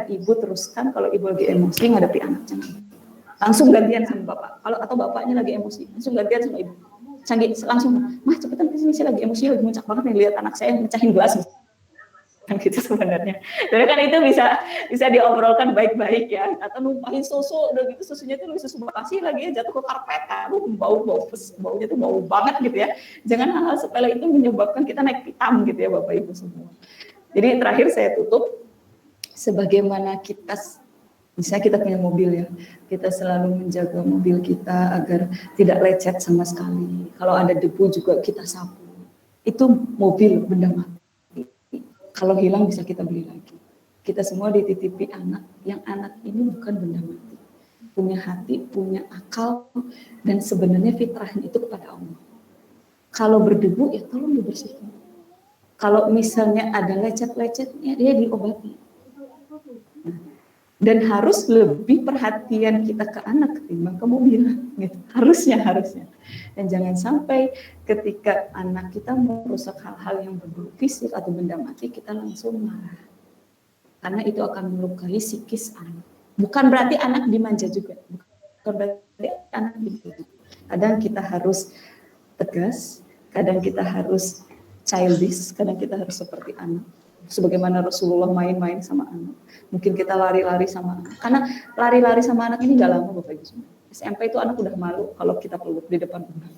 Ibu teruskan kalau Ibu lagi emosi ngadepi anak. Jangan. Langsung gantian sama bapak. Kalau atau bapaknya lagi emosi, langsung gantian sama ibu. Langsung, mah cepetan kesini, saya lagi emosi, lagi muncak banget nih lihat anak saya mecahin gelas. Kan gitu sebenarnya. Jadi kan itu bisa diobrolkan baik-baik ya. Atau numpahin susu, udah gitu susunya tuh susu basi lagi ya jatuh ke karpet, baunya tuh bau banget gitu ya. Jangan hal-hal sepele itu menyebabkan kita naik pitam gitu ya Bapak Ibu semua. Jadi terakhir saya tutup, sebagaimana misalnya kita punya mobil ya, kita selalu menjaga mobil kita agar tidak lecet sama sekali. Kalau ada debu juga kita sapu. Itu mobil benda mati. Kalau hilang bisa kita beli lagi. Kita semua dititipi anak, yang anak ini bukan benda mati. Punya hati, punya akal, dan sebenarnya fitrahnya itu kepada Allah. Kalau berdebu ya tolong dibersihkan. Kalau misalnya ada lecet-lecetnya, dia diobati. Dan harus lebih perhatian kita ke anak ketimbang ke mobil, gitu. Harusnya. Dan jangan sampai ketika anak kita merusak hal-hal yang berbau fisik atau benda mati, kita langsung marah. Karena itu akan melukai psikis anak. Bukan berarti anak dimanja juga. Bukan berarti anak dimanja. Kadang kita harus tegas, kadang kita harus childish, kadang kita harus seperti anak. Sebagaimana Rasulullah main-main sama anak. Mungkin kita lari-lari sama anak. Karena lari-lari sama anak ini gak lama Bapak Ibu semua. SMP itu anak udah malu kalau kita peluk di depan umum.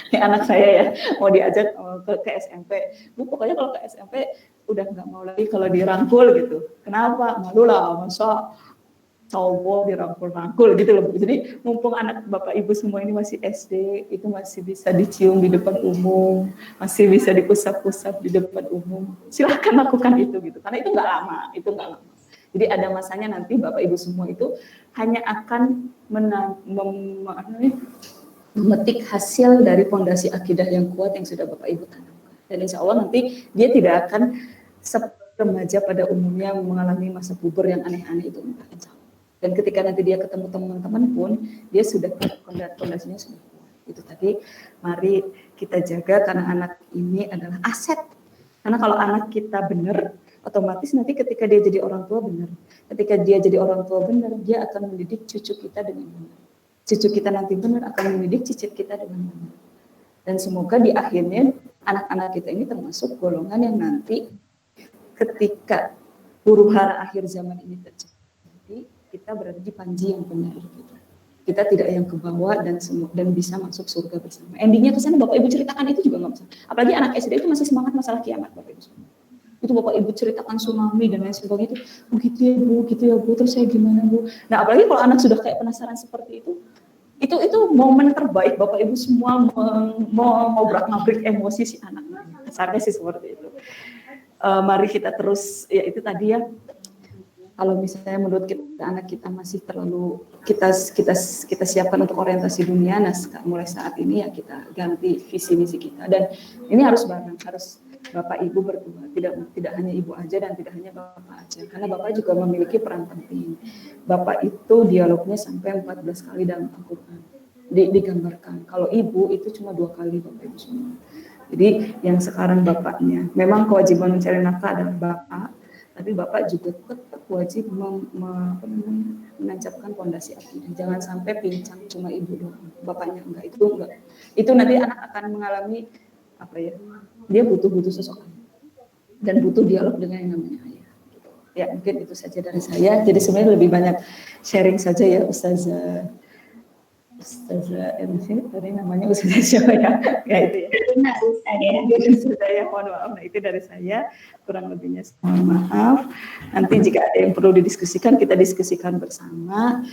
Kayak anak saya ya, mau diajak ke SMP. Bu, pokoknya kalau ke SMP udah gak mau lagi kalau dirangkul gitu. Kenapa? Malu lah, masa cowok dirangkul-rangkul gitu loh. Jadi mumpung anak Bapak Ibu semua ini masih SD, itu masih bisa dicium di depan umum, masih bisa diusap-usap di depan umum. Silahkan lakukan itu gitu, karena itu nggak lama, Jadi ada masanya nanti Bapak Ibu semua itu hanya akan memetik hasil dari fondasi akidah yang kuat yang sudah Bapak Ibu tanamkan. Dan insya Allah nanti dia tidak akan remaja pada umumnya mengalami masa puber yang aneh-aneh itu. Insya Allah. Dan ketika nanti dia ketemu teman-teman pun, dia sudah fondasinya sudah kuat. Itu tadi, mari kita jaga karena anak ini adalah aset. Karena kalau anak kita benar, otomatis nanti ketika dia jadi orang tua benar. Ketika dia jadi orang tua benar, dia akan mendidik cucu kita dengan benar. Cucu kita nanti benar akan mendidik cicit kita dengan benar. Dan semoga di akhirnya anak-anak kita ini termasuk golongan yang nanti ketika huru-hara akhir zaman ini terjadi, kita berada di panji yang benar gitu. Kita tidak yang ke bawah dan bisa masuk surga bersama. Endingnya ke sana Bapak Ibu ceritakan itu juga nggak bisa. Apalagi anak SD itu masih semangat masalah kiamat Bapak Ibu. Itu Bapak Ibu ceritakan tsunami dan lain sebagainya itu, begitu ya Bu, terus saya gimana Bu. Nah apalagi kalau anak sudah kayak penasaran seperti itu momen terbaik Bapak Ibu semua mau ngabrik emosi si anak. Kasarnya sih seperti itu. Mari kita terus, ya itu tadi ya. Kalau misalnya menurut kita anak kita masih terlalu kita siapkan untuk orientasi dunia, nah mulai saat ini ya kita ganti visi misi kita. Dan ini harus bareng, harus Bapak Ibu berdua, tidak hanya Ibu aja dan tidak hanya Bapak aja, karena Bapak juga memiliki peran penting. Bapak itu dialognya sampai 14 kali dalam Al-Quran digambarkan. Kalau Ibu itu cuma 2 kali Bapak Ibu semua. Jadi yang sekarang Bapaknya, memang kewajiban mencari nafkah adalah Bapak. Tapi Bapak juga tetap wajib menancapkan fondasi akidah. Jangan sampai pincang cuma Ibu doang, Bapaknya enggak. Itu nanti anak akan mengalami apa ya? Dia butuh sosok dan butuh dialog dengan yang namanya ayah. Gitu. Ya mungkin itu saja dari saya. Jadi sebenarnya lebih banyak sharing saja ya Ustazah MC tadi namanya Ustazah siapa ya? Ya itu ya. Nah, Ustazah ya, mohon maaf. Nah itu dari saya, kurang lebihnya mohon maaf. Nanti jika ada yang perlu didiskusikan, kita diskusikan bersama.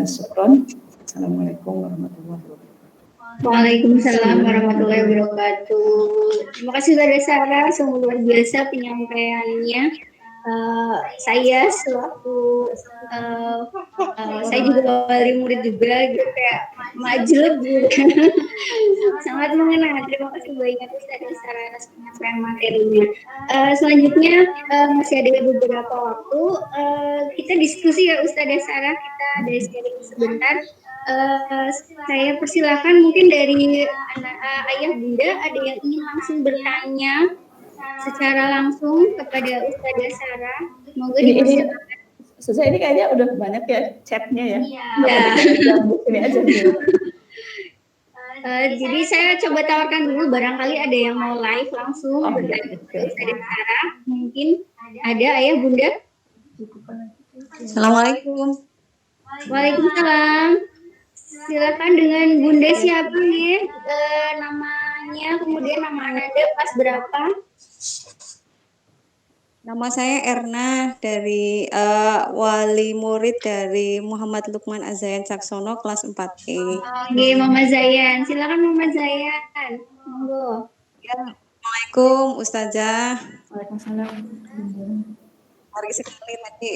Syukron. Assalamualaikum warahmatullahi wabarakatuh. Waalaikumsalam warahmatullahi wabarakatuh. Terima kasih Ustazah Sarah, sungguh luar biasa penyampaiannya. Saya sewaktu saya juga wali murid juga gitu, kayak majlub gitu. Sangat mengena. Terima kasih banyak Ustazah Sarah atas penyampaian materinya. Selanjutnya masih ada beberapa waktu, kita diskusi ya Ustazah Sarah, kita ada sharing sebentar. Saya persilakan mungkin dari ayah bunda ada yang ingin langsung bertanya secara langsung kepada Ustazah Sarah. Monggo dipersilakan. Ustazah ini kayaknya udah banyak ya chatnya ya. Iya. Ini aja dulu. Jadi saya coba tawarkan dulu, barangkali ada yang mau live langsung bertanya kepada Ustazah Sarah. Mungkin ada ayah bunda. Assalamualaikum. Waalaikumsalam. Silakan dengan bunda siapa nih? Namanya, kemudian nama Anda pas berapa? Nama saya Erna dari wali murid dari Muhammad Lukman Azayan Caksono kelas 4E. Oke, Mama Zayan. Silakan Mama Zayan. Monggo. Ya, Assalamualaikum Ustazah. Waalaikumsalam. Menarik sekali tadi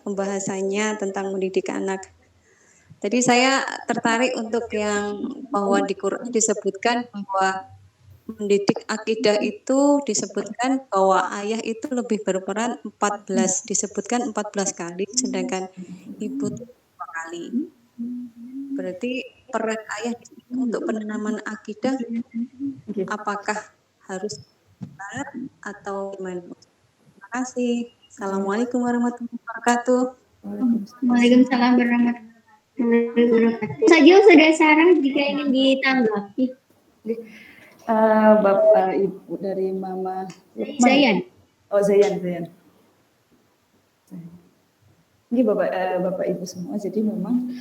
pembahasannya tentang mendidik anak. Tadi saya tertarik untuk yang bahwa di Quran disebutkan bahwa mendidik akidah itu disebutkan bahwa ayah itu lebih berperan 14, disebutkan 14 kali, sedangkan ibu itu 2 kali. Berarti peran ayah di sini untuk penanaman akidah apakah harus benar atau gimana? Terima kasih. Assalamualaikum warahmatullahi wabarakatuh. Waalaikumsalam warahmatullahi wabarakatuh. Saja sudah saran jika ingin ditanggapi. Bapak Ibu dari Mama Lukman. Zayan. Oh, Zayan. Ini Bapak Ibu semua, jadi memang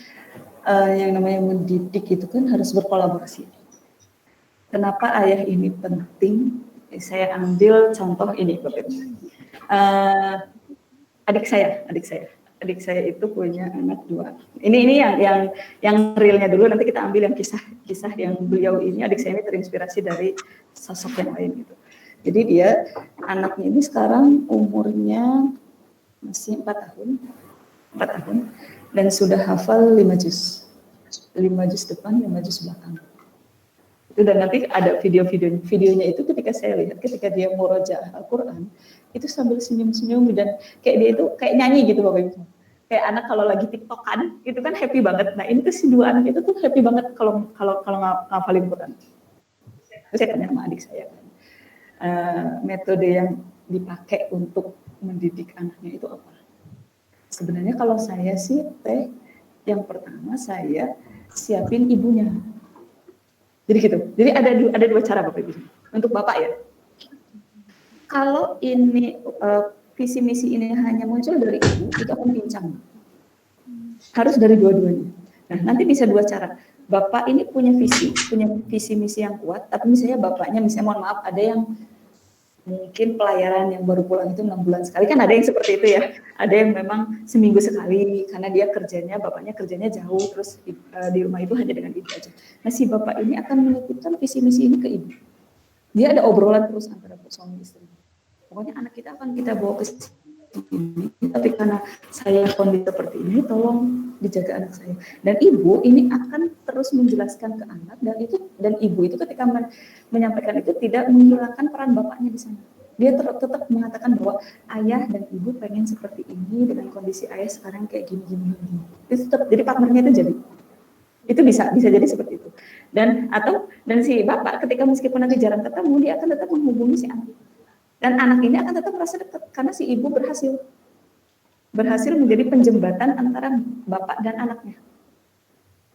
yang namanya mendidik itu kan harus berkolaborasi. Kenapa ayah ini penting? Saya ambil contoh ini, Bapak Ibu. Adik saya itu punya anak 2. Ini yang realnya dulu, nanti kita ambil yang kisah yang beliau ini. Adik saya ini terinspirasi dari sosok yang lain gitu. Jadi dia anaknya ini sekarang umurnya masih 4 tahun dan sudah hafal 5 juz depan, 5 juz belakang. Itu dan nanti ada videonya itu ketika saya lihat ketika dia murojaah Al-Qur'an itu sambil senyum-senyum dan kayak dia itu kayak nyanyi gitu Bapak Ibu. Kayak anak kalau lagi tiktokan itu kan happy banget. Nah, ini tuh si 2 anak itu tuh happy banget kalau ngafalin Quran. Terus saya tanya sama adik saya kan, metode yang dipakai untuk mendidik anaknya itu apa? Sebenarnya kalau saya sih yang pertama saya siapin ibunya. Jadi gitu. Jadi ada 2 cara Bapak Ibu. Untuk Bapak ya. Kalau ini visi misi ini hanya muncul dari ibu, itu akan pincang. Harus dari dua-duanya. Nah, nanti bisa 2 cara. Bapak ini punya visi misi yang kuat, tapi misalnya bapaknya mohon maaf ada yang mungkin pelayaran yang baru pulang itu 6 bulan sekali, kan ada yang seperti itu ya. Ada yang memang seminggu sekali karena bapaknya kerjanya jauh, terus di rumah itu hanya dengan ibu aja. Nah, si bapak ini akan menitipkan visi misi ini ke ibu. Dia ada obrolan terus antara suami istri. Pokoknya anak kita akan kita bawa ke sini, tapi karena saya kondisi seperti ini, tolong dijaga anak saya. Dan ibu ini akan terus menjelaskan ke anak, dan ibu itu ketika menyampaikan itu tidak menghilangkan peran bapaknya di sana. Dia tetap mengatakan bahwa ayah dan ibu pengen seperti ini dengan kondisi ayah sekarang kayak gini. Itu tetap jadi partnernya itu jadi. Itu bisa jadi seperti itu. Dan si bapak ketika meskipun nanti jarang ketemu, dia akan tetap menghubungi si anak. Dan anak ini akan tetap merasa dekat karena si ibu berhasil menjadi penjembatan antara bapak dan anaknya.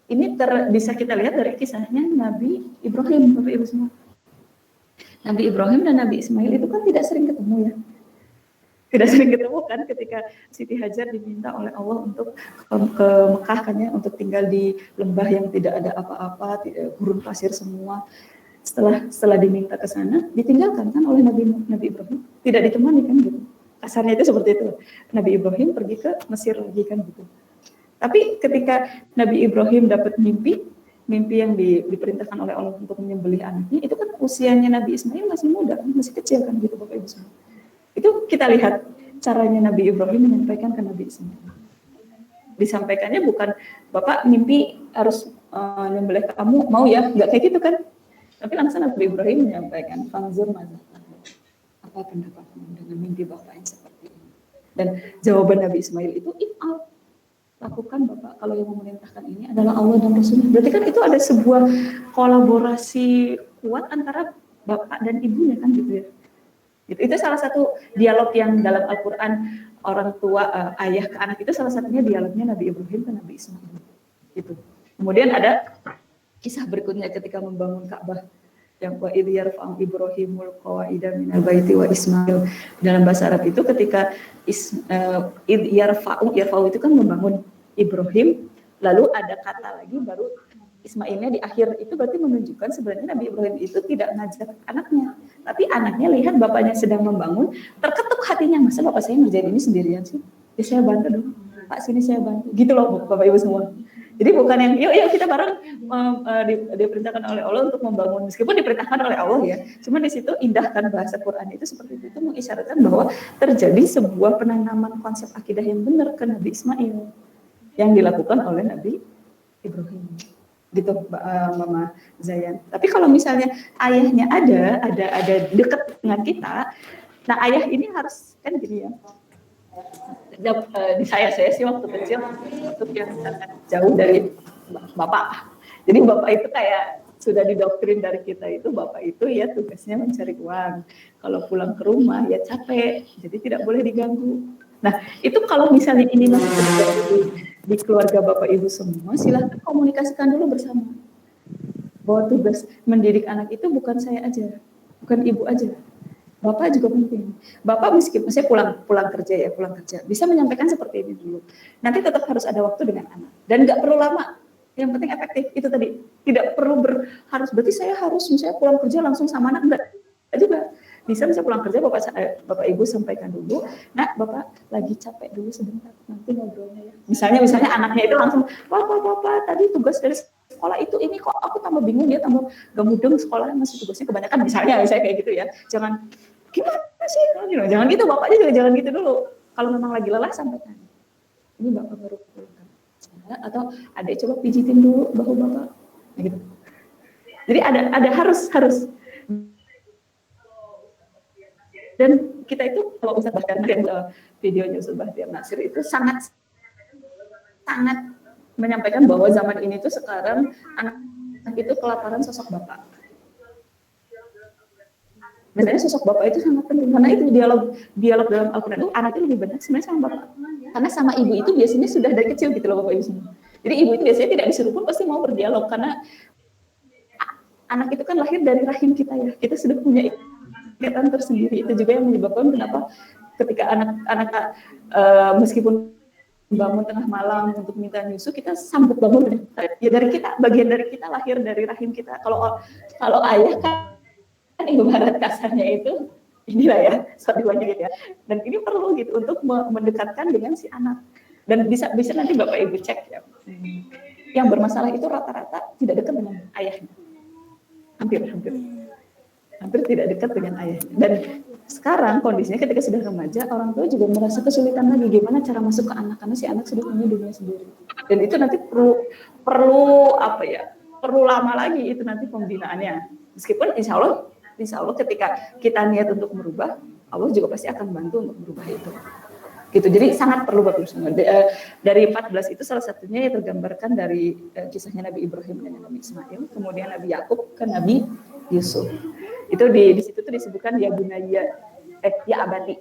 Ini bisa kita lihat dari kisahnya Nabi Ibrahim, Bapak Ibu semua. Nabi Ibrahim dan Nabi Ismail itu kan tidak sering ketemu ya. Tidak sering ketemu kan ketika Siti Hajar diminta oleh Allah untuk ke Mekah kan ya, untuk tinggal di lembah yang tidak ada apa-apa, gurun pasir semua. Setelah diminta ke sana, ditinggalkan kan oleh Nabi Ibrahim, tidak ditemani kan gitu. Kasarnya itu seperti itu. Nabi Ibrahim pergi ke Mesir lagi kan gitu. Tapi ketika Nabi Ibrahim dapat mimpi yang diperintahkan oleh Allah untuk menyembelih anaknya, itu kan usianya Nabi Ismail masih muda, masih kecil kan gitu Bapak Ibu semua. Itu kita lihat caranya Nabi Ibrahim menyampaikan ke Nabi Ismail. Disampaikannya bukan Bapak mimpi harus menyembelih kamu, mau ya, nggak kayak gitu kan. Tapi langsung Nabi Ibrahim menyampaikan, "Fanzur mazah, apa pendapatmu dengan mimpi Bapak yang seperti ini?" Dan jawaban Nabi Ismail itu, "If'al, lakukan Bapak, kalau yang memerintahkan ini adalah Allah dan Rasulnya." Berarti kan itu ada sebuah kolaborasi kuat antara Bapak dan ibunya kan gitu ya. Itu salah satu dialog yang dalam Al-Quran orang tua ayah ke anak itu salah satunya dialognya Nabi Ibrahim ke Nabi Ismail. Gitu. Kemudian ada kisah berikutnya ketika membangun Ka'bah yang wa idh yarfa'u Ibrahimul qawaida minal baiti wa Ismail. Dalam bahasa Arab itu ketika idh yarfa'u itu kan membangun Ibrahim, lalu ada kata lagi baru Ismailnya di akhir, itu berarti menunjukkan sebenarnya Nabi Ibrahim itu tidak ngajak anaknya, tapi anaknya lihat bapaknya sedang membangun, terketuk hatinya, masa bapak saya ngerjain ini sendirian sih? Ya saya bantu dong, Pak sini saya bantu, gitu loh Bapak Ibu semua. Jadi bukan yang yuk kita bareng diperintahkan oleh Allah untuk membangun, meskipun diperintahkan oleh Allah ya. Cuma di situ indahkan bahasa Quran itu seperti itu mengisyaratkan bahwa terjadi sebuah penanaman konsep akidah yang benar ke Nabi Ismail yang dilakukan oleh Nabi Ibrahim. Gitu Mama Zayan. Tapi kalau misalnya ayahnya ada dekat dengan kita, nah ayah ini harus kan gini ya. Di saya sih waktu kecil untuk yang sangat jauh dari bapak. Jadi bapak itu kayak sudah didoktrin dari kita itu bapak itu ya tugasnya mencari uang. Kalau pulang ke rumah ya capek, jadi tidak boleh diganggu. Nah itu kalau misalnya ini masih terjadi di keluarga bapak ibu semua, silahkan komunikasikan dulu bersama. Bahwa tugas mendidik anak itu bukan saya aja, bukan ibu aja. Bapak juga penting. Bapak meskipun saya pulang kerja bisa menyampaikan seperti ini dulu. Nanti tetap harus ada waktu dengan anak dan nggak perlu lama. Yang penting efektif itu tadi. Tidak perlu harus berarti saya harus misalnya pulang kerja langsung sama anak enggak juga. Bisa pulang kerja bapak ibu sampaikan dulu. Nah bapak lagi capek dulu sebentar nanti ngobrolnya ya. Misalnya anaknya itu langsung bapak tadi tugas dari sekolah itu ini kok aku tambah bingung ya tambah gak mudeng sekolahnya masih tugasnya kebanyakan misalnya kayak gitu ya. Jangan gimana sih? Jangan gitu, bapaknya juga jangan gitu dulu. Kalau memang lagi lelah sampaikan. Ini bapak baru pulang. Atau adek coba pijitin dulu bahu bapak. Nah, gitu. Jadi ada harus. Dan kita itu kalau Ustaz Bahtiar yang videonya Ustaz Bahtiar Nasir itu sangat menyampaikan bahwa zaman ini tuh sekarang anak itu kelaparan sosok bapak. Sebenarnya sosok bapak itu sangat penting karena itu dialog dalam Al-Quran itu anak itu lebih banyak sebenarnya sama bapak. Karena sama ibu itu biasanya sudah dari kecil gitu loh bapak ibu semua. Jadi ibu itu biasanya tidak disuruh pun pasti mau berdialog karena anak itu kan lahir dari rahim kita ya. Kita sudah punya ikatan tersendiri. Itu juga yang menyebabkan kenapa ketika anak meskipun bangun tengah malam untuk minta nyusu kita sambut bangun ya dari kita, bagian dari kita lahir dari rahim kita. Kalau ayah kan ibarat kasarnya itu inilah ya satuannya gitu ya. Dan ini perlu gitu untuk mendekatkan dengan si anak. Dan bisa nanti bapak ibu cek ya. Yang bermasalah itu rata-rata tidak dekat dengan ayahnya. Hampir tidak dekat dengan ayahnya. Dan sekarang kondisinya ketika sudah remaja, orang tua juga merasa kesulitan lagi gimana cara masuk ke anak karena si anak sudah punya dunia sendiri. Dan itu nanti perlu lama lagi itu nanti pembinaannya. Meskipun insya Allah ketika kita niat untuk merubah, Allah juga pasti akan bantu untuk merubah itu. Gitu. Jadi sangat perlu Bapak Ibu semua. Dari 14 itu salah satunya yang tergambarkan dari kisahnya Nabi Ibrahim dan Nabi Ismail, kemudian Nabi Yakub ke Nabi Yusuf. Itu di situ tuh disebutkan ya abati.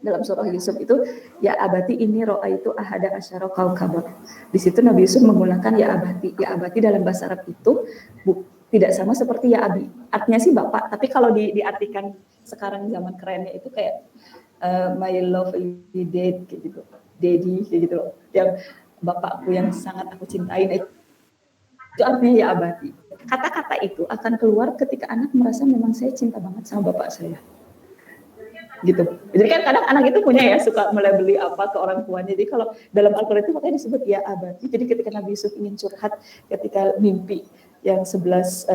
Dalam surah Yusuf itu ya abati ini ro'a itu ahada asyara kaukabar. Di situ Nabi Yusuf menggunakan ya abati. Ya abati dalam bahasa Arab itu tidak sama seperti ya abi. Artinya sih bapak, tapi kalau diartikan sekarang zaman kerennya itu kayak my lovely dad kayak gitu. Daddy kayak gitu loh. Yang bapakku yang sangat aku cintai. Nah, itu artinya ya abati. Kata-kata itu akan keluar ketika anak merasa memang saya cinta banget sama bapak saya. Gitu. Jadi kan kadang anak itu punya ya suka melabeli apa ke orang tuanya. Jadi kalau dalam Al-Quran itu makanya disebut ya abati. Jadi ketika Nabi Yusuf ingin curhat ketika mimpi yang 11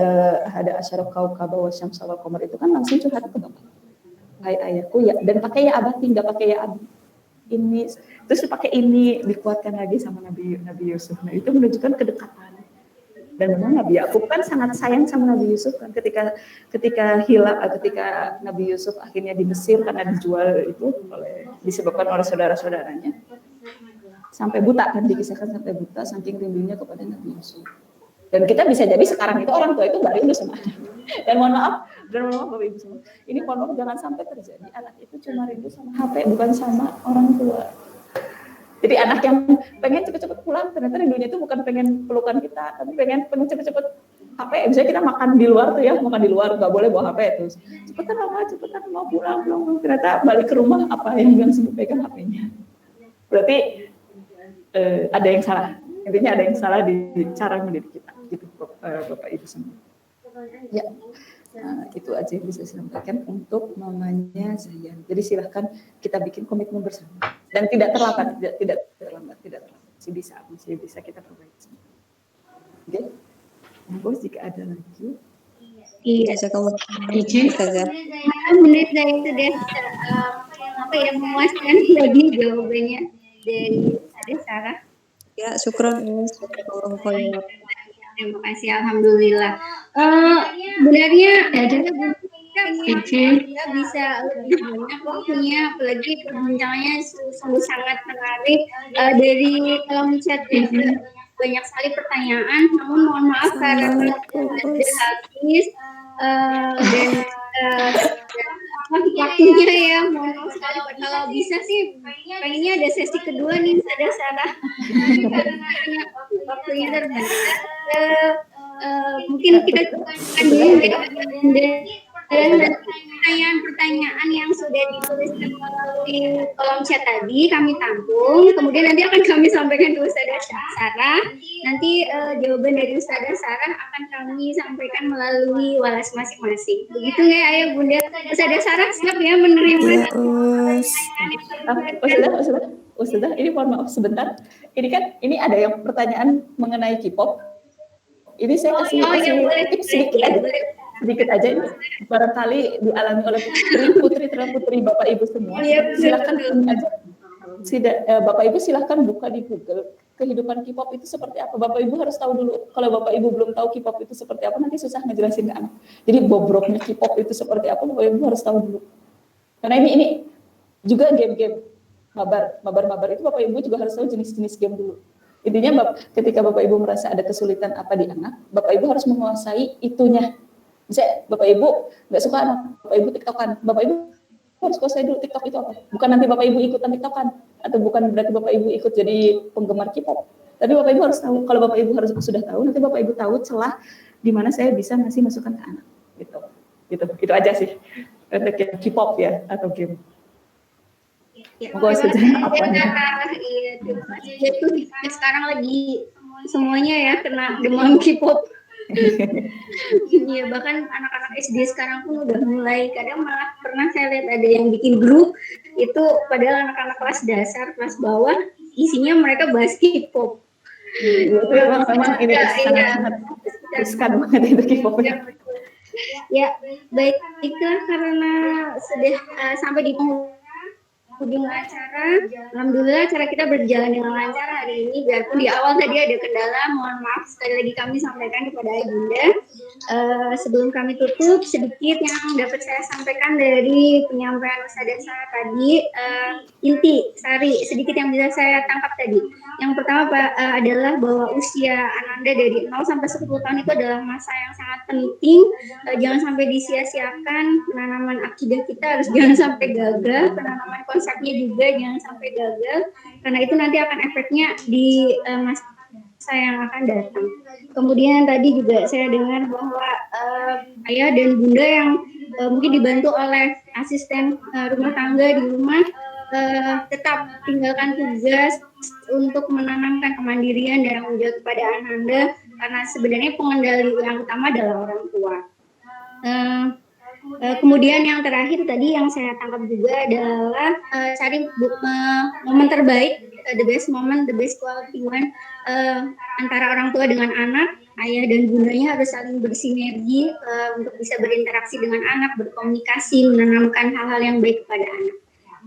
ada asyara kaukaba wa syamsa wal qamar itu kan langsung curhat ke bapak. Hai ayahku ya, dan pakai ya abati, enggak pakai ya abi. Ini terus pakai ini dikuatkan lagi sama Nabi Yusuf. Nah, itu menunjukkan kedekatan. Dan memang Nabi Yakub kan sangat sayang sama Nabi Yusuf kan ketika Nabi Yusuf akhirnya di Mesir karena dijual itu disebabkan oleh saudara-saudaranya sampai buta kan, dikisahkan sampai buta saking rindunya kepada Nabi Yusuf. Dan kita bisa jadi sekarang itu orang tua itu nggak rindu sama anak. Dan mohon maaf Bapak Ibu semua, ini mohon maaf jangan sampai terjadi anak itu cuma rindu sama HP bukan sama orang tua. Jadi anak yang pengen cepet-cepet pulang, ternyata rindunya itu bukan pengen pelukan kita, tapi pengen cepet-cepet HP. Misalnya kita makan di luar tuh ya, makan di luar nggak boleh bawa HP terus. Cepetan mau pulang. Ternyata balik ke rumah apa yang sibuk pegang HP-nya. Berarti ada yang salah. Intinya ada yang salah di cara mendidik kita, gitu Bapak Ibu semua. Ya. Nah, itu aja yang bisa saya sampaikan untuk mamanya Zayan. Jadi silahkan kita bikin komitmen bersama dan tidak terlambat. masih bisa kita perbaiki. Oke, monggo jika ada lagi. Iya. Ustazah. Benar saya sudah memuaskan tadi jawabannya dari Sarah. Ya, syukron. Terima kasih, alhamdulillah. Benarnya kita bisa lebih banyak waktunya, apalagi perbincangannya sungguh sangat menarik. Dari kolom chat banyak sekali pertanyaan, namun mohon maaf karena sudah habis dan waktunya ya, mohon maaf sekali. Kalau bisa sih pengennya ada sesi kedua nih, Sarah. Karena waktunya terbatas. Mungkin kita dan pertanyaan-pertanyaan yang sudah dituliskan melalui kolom chat tadi kami tampung, kemudian nanti akan kami sampaikan ke Ustazah Sarah. Nanti jawaban dari Ustazah Sarah akan kami sampaikan melalui walas masing-masing. Begitu nggak Ayah Bunda? Ustazah Sarah siap ya menerima Ustazah, ini mohon maaf sebentar. Ini ada yang pertanyaan mengenai K-pop. Ini saya kasih tips sedikit aja ini barangkali dialami oleh putri Bapak Ibu semua. Silakan aja. Bapak Ibu silahkan buka di Google kehidupan K-pop itu seperti apa. Bapak Ibu harus tahu dulu. Kalau Bapak Ibu belum tahu K-pop itu seperti apa, nanti susah ngejelasin ke anak. Jadi bobroknya K-pop itu seperti apa, Bapak Ibu harus tahu dulu. Karena ini juga game-game mabar itu Bapak Ibu juga harus tahu jenis-jenis game dulu. Intinya ketika Bapak Ibu merasa ada kesulitan apa di anak, Bapak Ibu harus menguasai itunya. Misalnya Bapak Ibu nggak suka anak, Bapak Ibu TikTokan, Bapak Ibu harus kuasai dulu TikTok itu apa. Bukan nanti Bapak Ibu ikutan TikTokan, atau bukan berarti Bapak Ibu ikut jadi penggemar K-pop. Tapi Bapak Ibu harus tahu, kalau Bapak Ibu sudah tahu, nanti Bapak Ibu tahu celah di mana saya bisa ngasih masukan ke anak. Gitu aja sih untuk K-pop ya atau game. Itu sekarang lagi semuanya ya kena demam K-pop. Iya, bahkan anak-anak SD sekarang pun udah mulai, kadang malah pernah saya lihat ada yang bikin grup itu padahal anak-anak kelas dasar, kelas bawah, isinya mereka bahas K-pop. Memang ini sangat riskan banget itu K-popnya. Ya, baiklah karena sudah sampai di penghujung acara. Alhamdulillah acara kita berjalan dengan lancar hari ini, biarpun di awal tadi ada kendala, mohon maaf sekali lagi kami sampaikan kepada Ibunda. Sebelum kami tutup, sedikit yang dapat saya sampaikan dari penyampaian Ustazah Sarah tadi, sari sedikit yang bisa saya tangkap tadi. Yang pertama adalah bahwa usia Ananda dari 0 sampai 10 tahun itu adalah masa yang sangat penting. Jangan sampai disia-siakan, penanaman akidah kita harus jangan sampai gagal, penanaman konsepnya juga jangan sampai gagal, karena itu nanti akan efeknya di masa yang akan datang. Kemudian tadi juga saya dengar bahwa ayah dan bunda yang mungkin dibantu oleh asisten rumah tangga di rumah, tetap tinggalkan tugas untuk menanamkan kemandirian dan tanggung jawab kepada anak Anda, karena sebenarnya pengendali yang utama adalah orang tua. Kemudian yang terakhir tadi yang saya tangkap juga adalah cari momen terbaik, the best moment, the best quality one antara orang tua dengan anak. Ayah dan bundanya harus saling bersinergi untuk bisa berinteraksi dengan anak, berkomunikasi, menanamkan hal-hal yang baik kepada anak.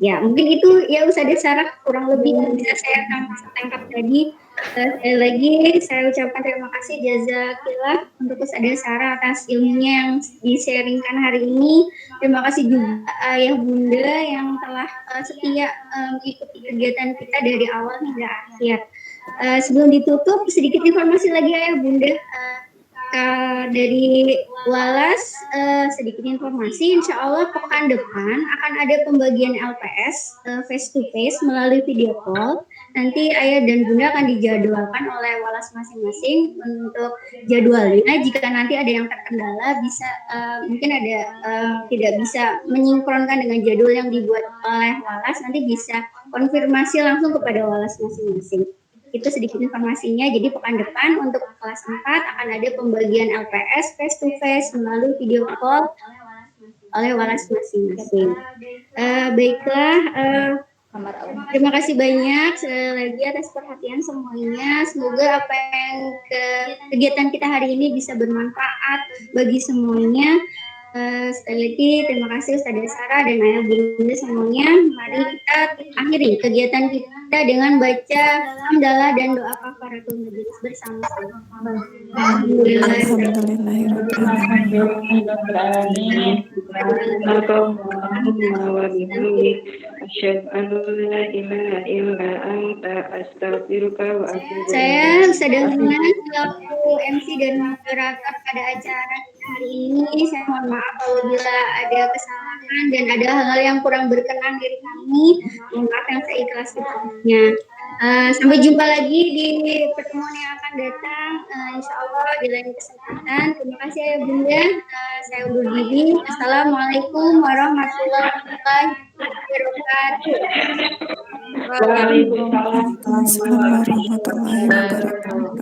Ya, mungkin itu ya Ustazah Sarah kurang lebih yang bisa saya tangkap tadi. Sekali lagi saya ucapkan terima kasih jazakillah untuk Ustazah Sarah atas ilmunya yang di-sharingkan hari ini. Terima kasih juga ayah bunda yang telah setia mengikuti kegiatan kita dari awal hingga akhir. Sebelum ditutup, sedikit informasi lagi ayah bunda. Dari Walas, sedikit informasi, insya Allah pekan depan akan ada pembagian LPS face to face melalui video call. Nanti ayah dan bunda akan dijadwalkan oleh Walas masing-masing untuk jadwalnya. Jika nanti ada yang terkendala, bisa mungkin ada tidak bisa menyinkronkan dengan jadwal yang dibuat oleh Walas, nanti bisa konfirmasi langsung kepada Walas masing-masing. Itu sedikit informasinya. Jadi pekan depan untuk kelas 4 akan ada pembagian LPS face to face melalui video call oleh Walas masing-masing. Baiklah, Terima kasih banyak sekali lagi atas perhatian semuanya. Semoga apa yang kegiatan kita hari ini bisa bermanfaat bagi semuanya. Sekali lagi terima kasih Ustazah Sarah dan Ayah Bunda semuanya. Mari kita akhiri kegiatan kita dengan baca hamdalah dan doa kafaratul majelis bersama-sama. Allahumma wa bihamdik asyhadu an la ilaha illa anta astaghfiruka wa atubu ilaik. Saya Sadahuna selaku MC dan moderator pada acara hari ini. Saya mohon maaf apabila ada kesalahan dan ada hal-hal yang kurang berkenan dari kami. Mohon maaf yang saya ikhlas sepenuhnya. Sampai jumpa lagi di pertemuan yang akan datang. Insya Allah di lain kesempatan. Terima kasih ya Bunda. Saya undur diri. Assalamualaikum warahmatullahi wabarakatuh. Waalaikumsalam warahmatullahi wabarakatuh.